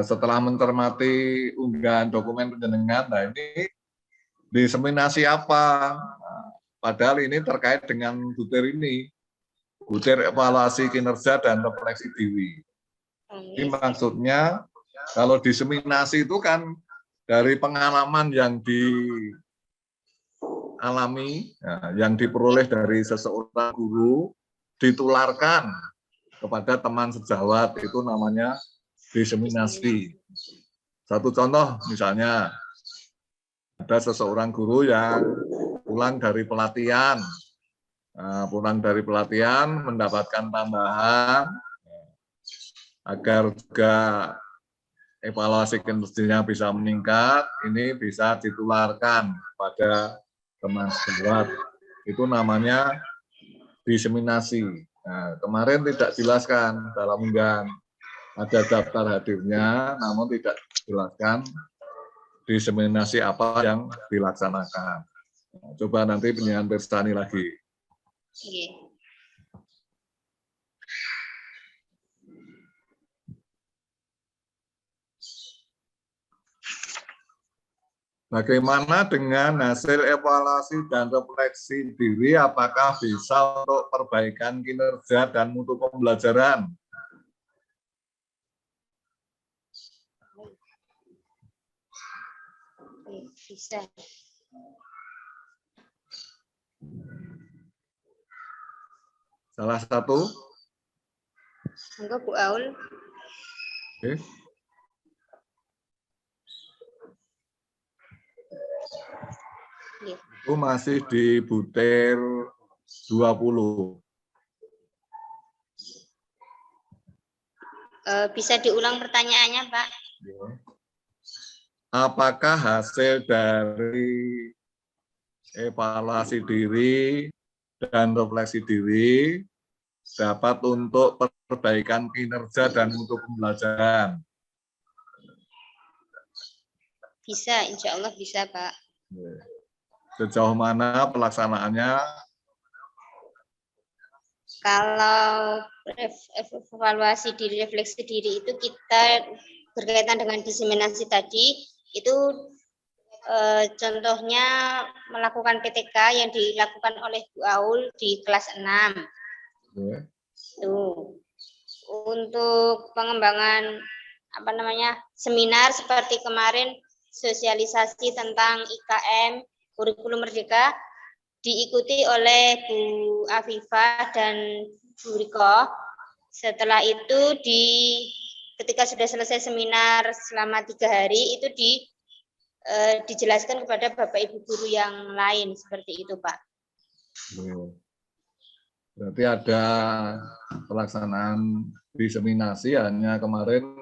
setelah mencermati unggahan dokumen penjenengan, nah ini diseminasi apa? Padahal ini terkait dengan butir ini, butir evaluasi kinerja dan refleksi diri. Ini maksudnya kalau diseminasi itu kan dari pengalaman yang dialami, yang diperoleh dari seseorang guru, ditularkan kepada teman sejawat, itu namanya diseminasi. Satu contoh misalnya, ada seseorang guru yang pulang dari pelatihan, mendapatkan tambahan, agar juga evaluasi kinerjanya bisa meningkat, ini bisa ditularkan pada teman sejawat. Itu namanya diseminasi. Nah, kemarin tidak dijelaskan dalam unggahan, ada daftar hadirnya, namun tidak dijelaskan diseminasi apa yang dilaksanakan. Nah, coba nanti penyiaran Persani lagi. Bagaimana dengan hasil evaluasi dan refleksi diri? Apakah bisa untuk perbaikan kinerja dan mutu pembelajaran? Bisa. Salah satu? Enggak, Bu Aul. Oke. Itu masih di butir 20. Bisa diulang pertanyaannya, Pak? Apakah hasil dari evaluasi diri dan refleksi diri dapat untuk perbaikan kinerja dan mutu pembelajaran? Bisa, insya Allah bisa, Pak. Sejauh mana pelaksanaannya? Kalau evaluasi diri, refleksi diri itu kita berkaitan dengan diseminasi tadi, itu contohnya melakukan PTK yang dilakukan oleh Bu Aul di kelas 6. Tuh. Untuk pengembangan seminar seperti kemarin sosialisasi tentang IKM kurikulum merdeka diikuti oleh Bu Afifah dan Bu Riko. Setelah itu ketika sudah selesai seminar selama 3 hari itu dijelaskan kepada Bapak Ibu guru yang lain seperti itu, Pak. Berarti ada pelaksanaan diseminasi, hanya kemarin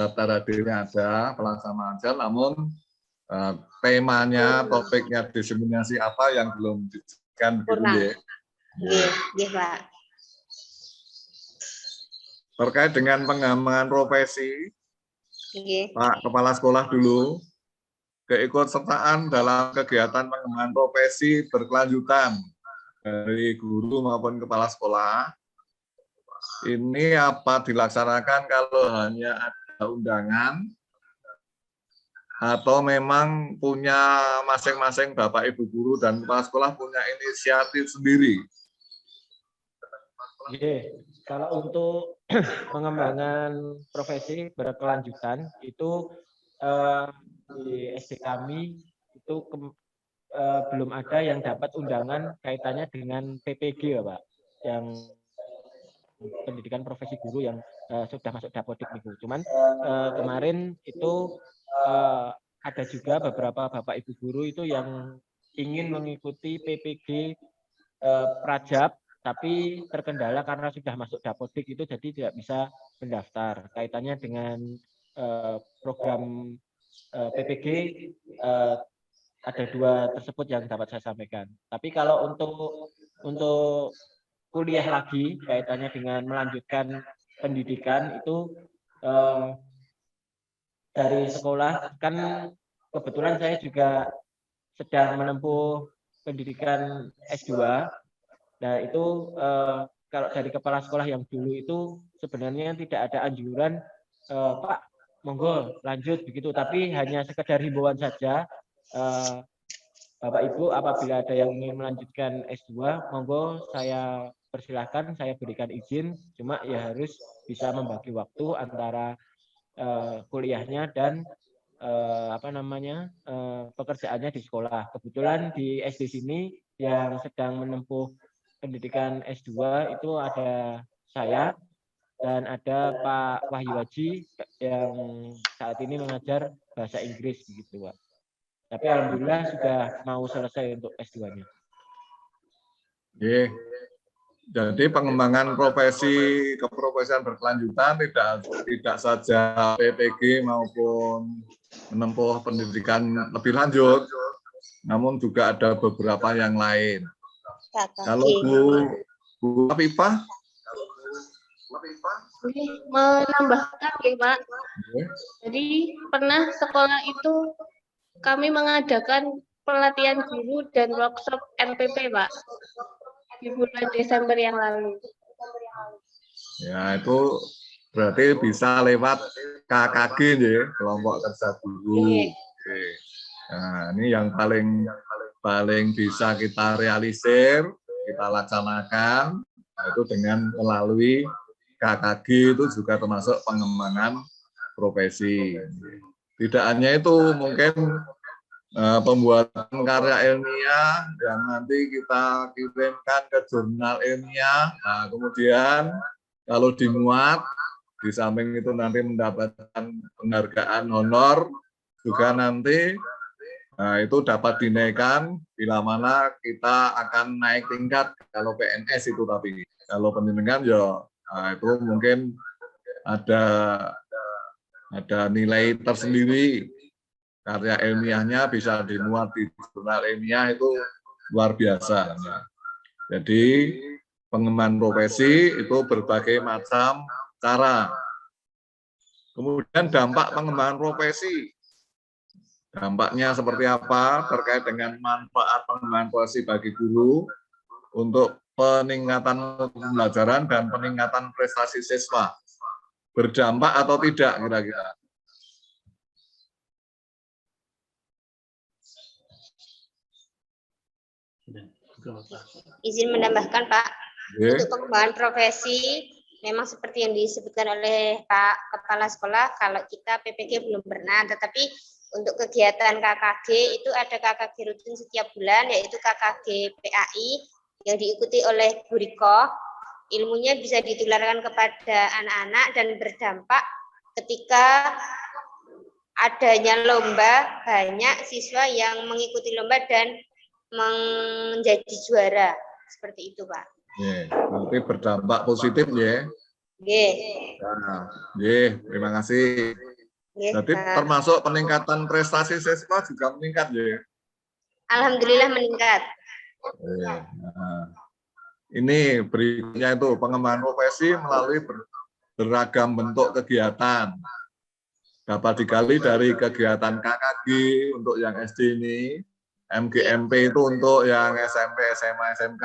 daftar hadirnya ada, pelaksanaan aja, namun temanya, topiknya diseminasi apa yang belum disebutkan begitu ya. Iya, Pak. Terkait dengan pengembangan profesi, Pak Kepala Sekolah dulu, keikutsertaan dalam kegiatan pengembangan profesi berkelanjutan dari guru maupun kepala sekolah, ini apa dilaksanakan kalau hanya ada undangan atau memang punya masing-masing Bapak Ibu guru dan kepala sekolah punya inisiatif sendiri? Kalau untuk pengembangan profesi berkelanjutan itu di SD kami itu belum ada yang dapat undangan kaitannya dengan PPG ya Pak, yang pendidikan profesi guru yang sudah masuk dapodik nih. Cuman kemarin itu ada juga beberapa Bapak Ibu guru itu yang ingin mengikuti PPG Prajab, tapi terkendala karena sudah masuk dapodik itu jadi tidak bisa mendaftar. Kaitannya dengan program PPG ada 2 tersebut yang dapat saya sampaikan. Tapi kalau untuk kuliah lagi kaitannya dengan melanjutkan pendidikan itu dari sekolah, kan kebetulan saya juga sedang menempuh pendidikan S2. Nah itu kalau dari kepala sekolah yang dulu itu sebenarnya tidak ada anjuran Pak monggo lanjut begitu, tapi hanya sekedar himbauan saja, Bapak Ibu apabila ada yang ingin melanjutkan S2 monggo saya persilahkan, saya berikan izin, cuma ya harus bisa membagi waktu antara kuliahnya dan pekerjaannya di sekolah. Kebetulan di SD sini yang sedang menempuh pendidikan S2 itu ada saya dan ada Pak Wahyu Haji yang saat ini mengajar bahasa Inggris begitu, Pak. Tapi alhamdulillah sudah mau selesai untuk S2-nya. Jadi pengembangan profesi keprofesian berkelanjutan tidak saja PPG maupun menempuh pendidikan lebih lanjut, namun juga ada beberapa yang lain. Kalau Bu Afifah, menambahkan ya Pak. Jadi pernah sekolah itu kami mengadakan pelatihan guru dan workshop MPP Pak di bulan Desember yang lalu. Ya itu berarti bisa lewat KKG ya, kelompok kerja guru. Oke. Nah, ini yang paling bisa kita realisir, kita laksanakan, itu dengan melalui KKG itu juga termasuk pengembangan profesi. Tidak hanya itu, mungkin pembuatan karya ilmiah yang nanti kita kirimkan ke jurnal ilmiah. Nah, kemudian kalau dimuat, di samping itu nanti mendapatkan penghargaan honor, juga nanti itu dapat dinaikkan bila mana kita akan naik tingkat kalau PNS itu, tapi kalau pendidikan ya itu mungkin ada nilai tersendiri. Karya ilmiahnya bisa dimuat di jurnal ilmiah itu luar biasa. Nah, jadi pengembangan profesi itu berbagai macam cara. Kemudian dampak pengembangan profesi. Dampaknya seperti apa terkait dengan manfaat pengembangan profesi bagi guru untuk peningkatan pembelajaran dan peningkatan prestasi siswa. Berdampak atau tidak kira-kira? Izin menambahkan, Pak. Untuk pengembangan profesi, memang seperti yang disebutkan oleh Pak Kepala Sekolah, kalau kita PPG belum pernah, tetapi untuk kegiatan KKG itu ada KKG rutin setiap bulan, yaitu KKG PAI yang diikuti oleh Bu Riko. Ilmunya bisa ditularkan kepada anak-anak dan berdampak ketika adanya lomba, banyak siswa yang mengikuti lomba dan menjadi juara. Seperti itu, Pak. Berarti berdampak positif ya. Nah, terima kasih. Jadi termasuk peningkatan prestasi siswa juga meningkat ya. Alhamdulillah meningkat. Nah, ini berikutnya itu pengembangan profesi melalui beragam bentuk kegiatan. Dapat digali dari kegiatan KKG untuk yang SD ini, MGMP itu untuk yang SMP, SMA, SMK.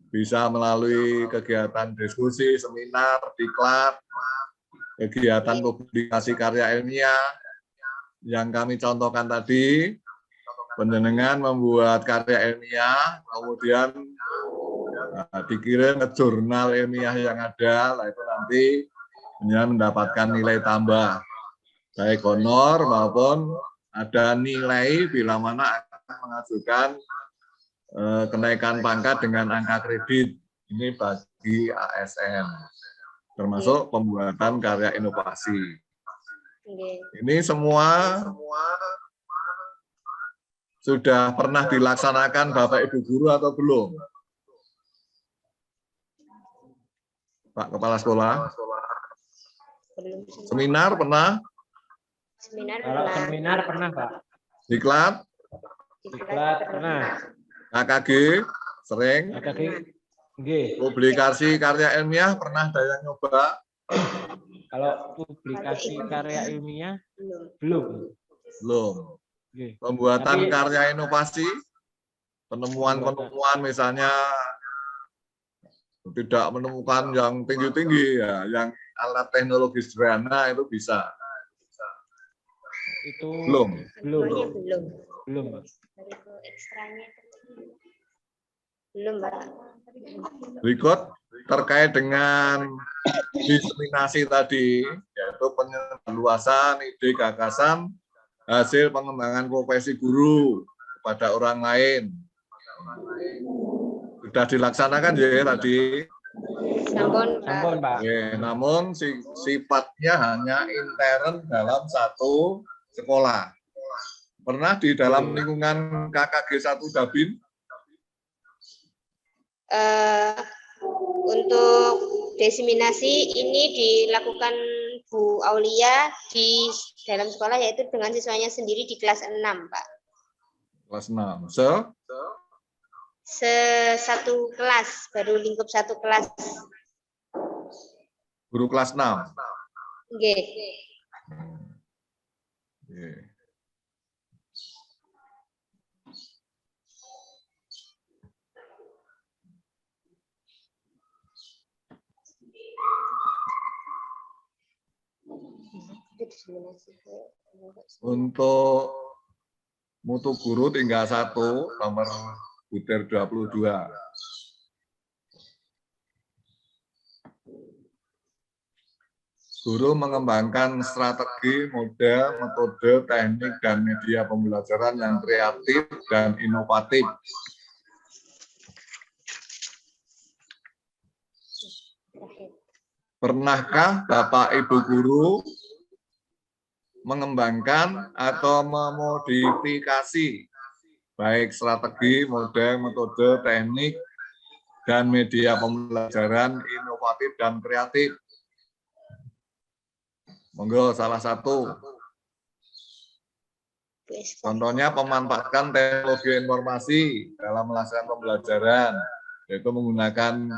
Bisa melalui kegiatan diskusi, seminar, diklat, kegiatan publikasi karya ilmiah, yang kami contohkan tadi, penjenengan membuat karya ilmiah, kemudian dikirim ke jurnal ilmiah yang ada, itu nanti mendapatkan nilai tambah, baik honor maupun ada nilai bila mana akan mengajukan kenaikan pangkat dengan angka kredit. Ini bagi ASN, termasuk pembuatan karya inovasi. Ini semua sudah pernah dilaksanakan Bapak Ibu Guru atau belum? Pak Kepala Sekolah? Seminar pernah? Seminar pernah, Pak. Diklat? Diklat pernah. KKG sering. KKG publikasi karya ilmiah pernah ada yang nyoba? Kalau publikasi karya ilmiah belum. Pembuatan karya inovasi, penemuan-penemuan misalnya tidak menemukan yang tinggi-tinggi ya, yang alat teknologi sederhana itu bisa. Itu belum. Pak. Berikut terkait dengan diseminasi tadi, yaitu penyeluasan ide gagasan hasil pengembangan profesi guru kepada orang lain. Sudah dilaksanakan ya tadi? Sampun, Pak. Namun sifatnya hanya intern dalam satu sekolah. Pernah di dalam lingkungan KKG 1 Dabin? Untuk diseminasi ini dilakukan Bu Aulia di dalam sekolah, yaitu dengan siswanya sendiri di kelas 6, Pak. Kelas 6. Satu kelas, baru lingkup satu kelas. Guru kelas 6? Nggih. Untuk mutu guru tinggal 1, nomor butir 22. Guru mengembangkan strategi, model, metode, teknik, dan media pembelajaran yang kreatif dan inovatif. Pernahkah Bapak Ibu guru mengembangkan atau memodifikasi baik strategi, model, metode, teknik, dan media pembelajaran inovatif dan kreatif? Monggo salah satu. Contohnya pemanfaatkan teknologi informasi dalam melaksanakan pembelajaran, yaitu menggunakan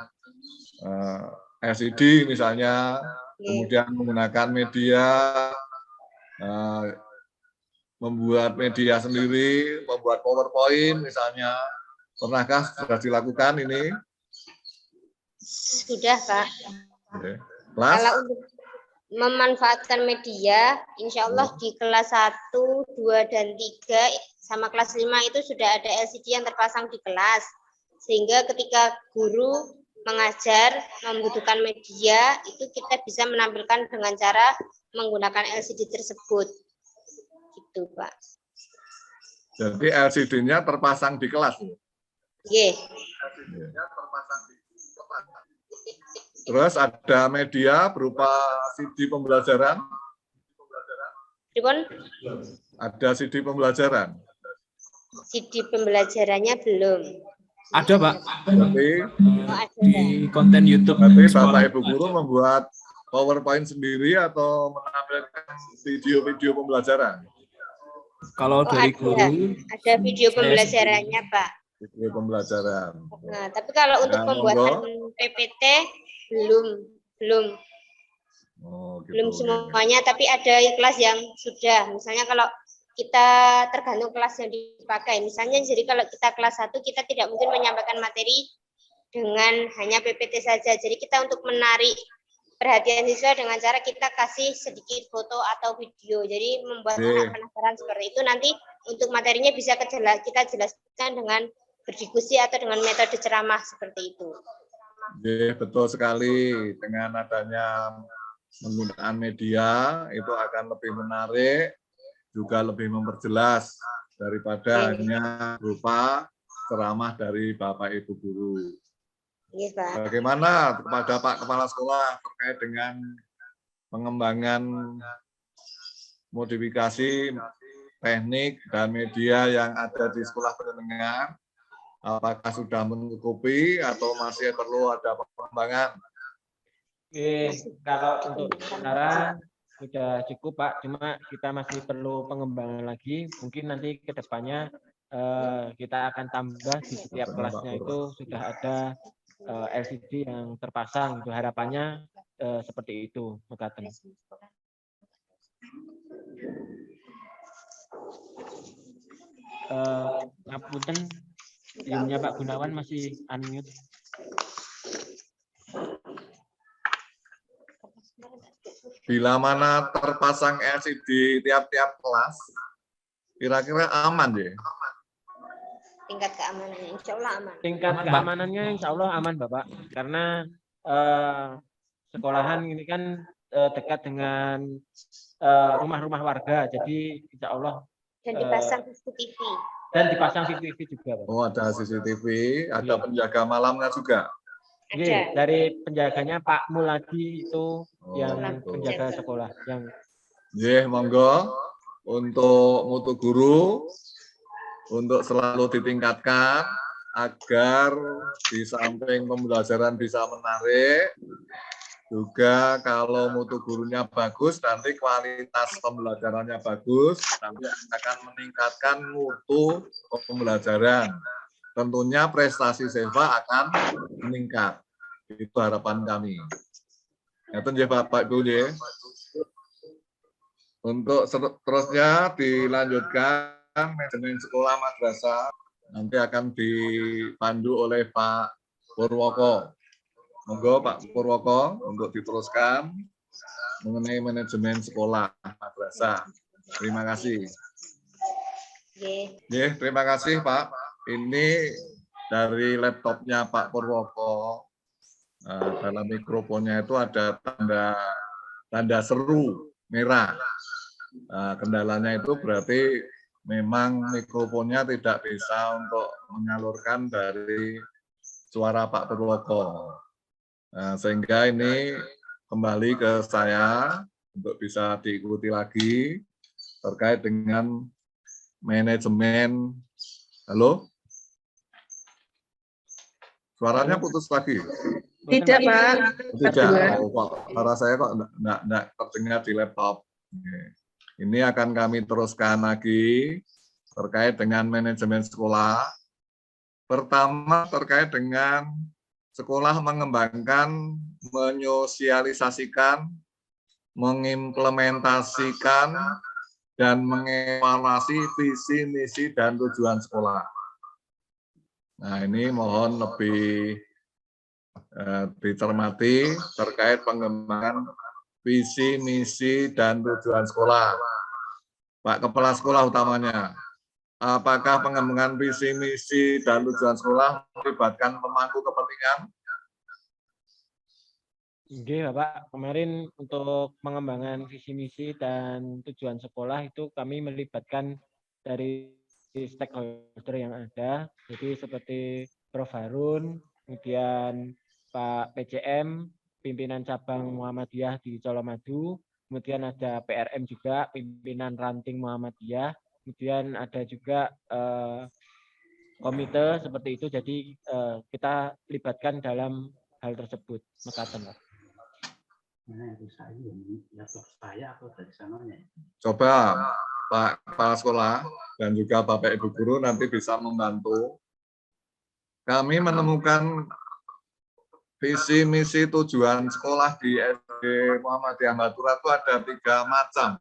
LCD misalnya, kemudian menggunakan media, membuat media sendiri, membuat PowerPoint misalnya. Pernahkah sudah dilakukan ini? Sudah, Pak. Oke. Kelas? Kalau untuk memanfaatkan media, insya Allah di kelas 1, 2, dan 3, sama kelas 5 itu sudah ada LCD yang terpasang di kelas. Sehingga ketika guru mengajar, membutuhkan media, itu kita bisa menampilkan dengan cara menggunakan LCD tersebut. Gitu, Pak. Jadi LCD-nya terpasang di kelas? Iya. LCD-nya terpasang di kelas. Terus ada media berupa CD pembelajaran? Ada CD pembelajaran? CD pembelajarannya belum. Ada, Pak. Berarti di konten YouTube. Berarti Bapak Ibu guru membuat PowerPoint sendiri atau menampilkan video-video pembelajaran? Kalau dari guru, ada video pembelajarannya, Pak. Video pembelajaran. Nah, tapi kalau untuk pembuatan PPT belum semuanya, tapi ada kelas yang sudah. Misalnya kalau kita tergantung kelas yang dipakai. Misalnya jadi kalau kita kelas 1 kita tidak mungkin menyampaikan materi dengan hanya PPT saja. Jadi kita untuk menarik perhatian siswa dengan cara kita kasih sedikit foto atau video. Jadi membuat anak penasaran seperti itu. Nanti untuk materinya bisa kita jelaskan dengan berdiskusi atau dengan metode ceramah seperti itu. Betul sekali. Dengan adanya penggunaan media itu akan lebih menarik, juga lebih memperjelas daripada hanya berupa ceramah dari Bapak Ibu guru. Bagaimana kepada Pak Kepala Sekolah terkait dengan pengembangan modifikasi teknik dan media yang ada di sekolah pendengar? Apakah sudah mencukupi atau masih perlu ada pengembangan? Oke, kalau untuk sekarang sudah cukup, Pak. Cuma kita masih perlu pengembangan lagi. Mungkin nanti ke depannya kita akan tambah di setiap kelasnya itu sudah ada LCD yang terpasang. Itu harapannya seperti itu, Mekaten. Ngapunten, ilmunya Pak Gunawan masih unmute. Bila mana terpasang LCD tiap-tiap kelas, kira-kira aman ya? Tingkat keamanannya insya Allah aman. Tingkat keamanannya insya Allah aman, Bapak. Karena sekolahan ini kan dekat dengan rumah-rumah warga, jadi insya Allah. Dan dipasang CCTV. Dan dipasang CCTV juga, Bapak. Oh, ada CCTV, ada penjaga malamnya juga. Oke, dari penjaganya Pak Muladi itu yang penjaga sekolah. Yang monggo untuk mutu guru untuk selalu ditingkatkan agar di samping pembelajaran bisa menarik, juga kalau mutu gurunya bagus, nanti kualitas pembelajarannya bagus, nanti akan meningkatkan mutu pembelajaran. Tentunya prestasi siswa akan meningkat. Itu harapan kami. Itu ya Bapak Ibu ya. Untuk seterusnya dilanjutkan manajemen sekolah madrasah nanti akan dipandu oleh Pak Purwoko. Monggo Pak Purwoko untuk diteruskan mengenai manajemen sekolah madrasah. Terima kasih. Terima kasih Pak. Ini dari laptopnya Pak Purwoko. Dalam mikrofonnya itu ada tanda seru merah. Kendalanya itu berarti memang mikrofonnya tidak bisa untuk menyalurkan dari suara Pak Purwoko. Sehingga ini kembali ke saya untuk bisa diikuti lagi terkait dengan manajemen. Halo? Suaranya putus lagi. Tidak, Pak. Tidak. Oh, kok suara saya kok enggak terdengar di laptop. Ini akan kami teruskan lagi terkait dengan manajemen sekolah. Pertama terkait dengan sekolah mengembangkan, menyosialisasikan, mengimplementasikan, dan mengevaluasi visi, misi, dan tujuan sekolah. Nah, ini mohon lebih dicermati terkait pengembangan visi, misi, dan tujuan sekolah. Pak Kepala Sekolah utamanya, apakah pengembangan visi, misi, dan tujuan sekolah melibatkan pemangku kepentingan? Oke, Bapak. Kemarin untuk pengembangan visi misi dan tujuan sekolah itu kami melibatkan dari stakeholder yang ada. Jadi seperti Prof. Harun, kemudian Pak PCM, pimpinan cabang Muhammadiyah di Colomadu, kemudian ada PRM juga, pimpinan ranting Muhammadiyah, kemudian ada juga komite seperti itu. Jadi kita libatkan dalam hal tersebut. Makasih, Pak. Coba Pak Kepala Sekolah dan juga Bapak Ibu Guru nanti bisa membantu. Kami menemukan visi, misi, tujuan sekolah di SD Muhammadiyah Baturan itu ada 3 macam.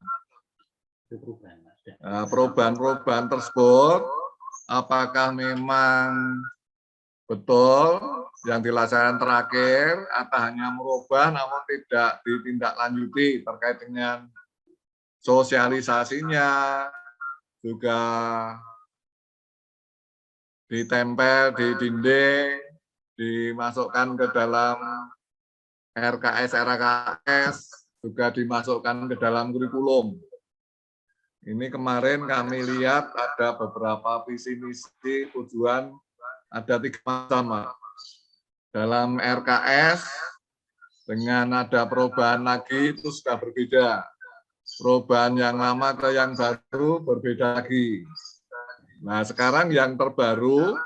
Perubahan-perubahan tersebut, apakah memang betul yang dilaksanakan terakhir atau hanya merubah namun tidak ditindaklanjuti terkait dengan sosialisasinya, juga ditempel di dinding, dimasukkan ke dalam RKS, juga dimasukkan ke dalam kurikulum. Ini kemarin kami lihat ada beberapa visi misi tujuan, ada 3 macam. Dalam RKS dengan ada perubahan lagi itu sudah berbeda. Perubahan yang lama ke yang baru berbeda lagi. Nah, sekarang yang terbaru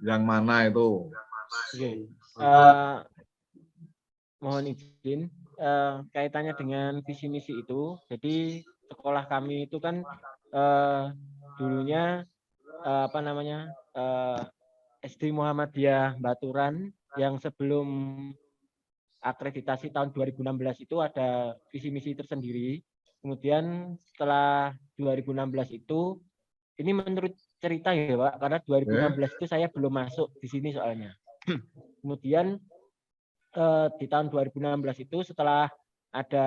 yang mana itu? Oke. Mohon izin, kaitannya dengan visi misi itu. Jadi sekolah kami itu kan dulunya SD Muhammadiyah Baturan yang sebelum akreditasi tahun 2016 itu ada visi misi tersendiri. Kemudian setelah 2016 itu, ini menurut cerita ya Pak, karena 2016 itu saya belum masuk di sini soalnya. Kemudian di tahun 2016 itu setelah ada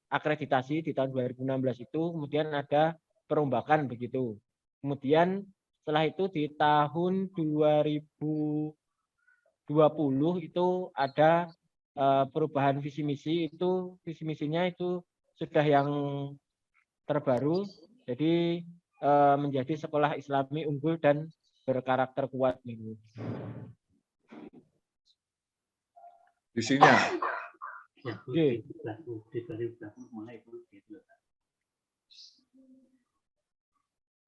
akreditasi di tahun 2016 itu, kemudian ada perombakan begitu. Kemudian setelah itu di tahun 2020 itu ada perubahan visi misi, itu visi misinya itu sudah yang terbaru, jadi menjadi sekolah Islami unggul dan berkarakter kuat gitu. Visinya. Oke.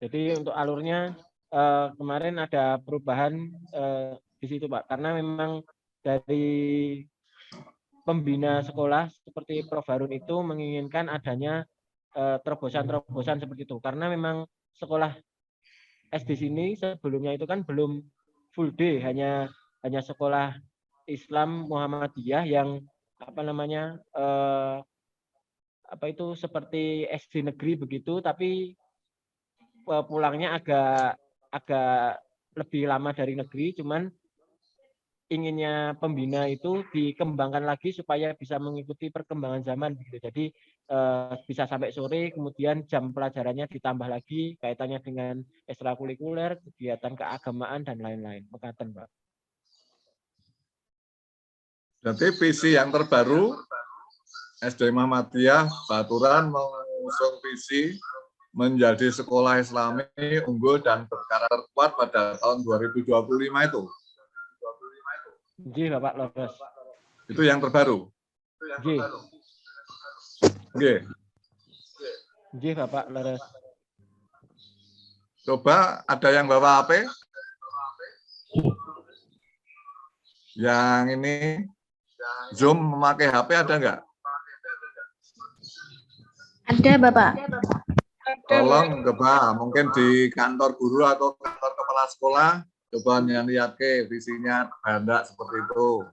Jadi untuk alurnya kemarin ada perubahan di situ Pak, karena memang dari pembina sekolah seperti Prof. Harun itu menginginkan adanya terobosan-terobosan seperti itu, karena memang sekolah SD sini sebelumnya itu kan belum full day, hanya sekolah Islam Muhammadiyah yang seperti SD negeri begitu, tapi pulangnya agak lebih lama dari negeri, cuman inginnya pembina itu dikembangkan lagi supaya bisa mengikuti perkembangan zaman gitu. Jadi bisa sampai sore, kemudian jam pelajarannya ditambah lagi kaitannya dengan ekstrakurikuler, kegiatan keagamaan dan lain-lain. Mekaten, Pak. Jadi visi yang terbaru SD Muhammadiyah Baturan mengusung visi menjadi sekolah Islami unggul dan berkarakter kuat pada tahun 2025 itu. Ji, Bapak Lores. Itu yang terbaru. Ji. Oke. Ji, Bapak Lores. Coba ada yang bawa HP? Yang ini Zoom memakai HP ada nggak? Ada, Bapak. Tolong coba mungkin di kantor guru atau kantor kepala sekolah coba lihat ke visinya ada seperti itu.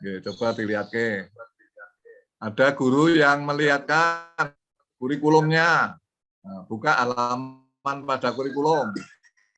Oke, coba dilihat ke. Ada guru yang melihatkan kurikulumnya. Nah, buka halaman pada kurikulum.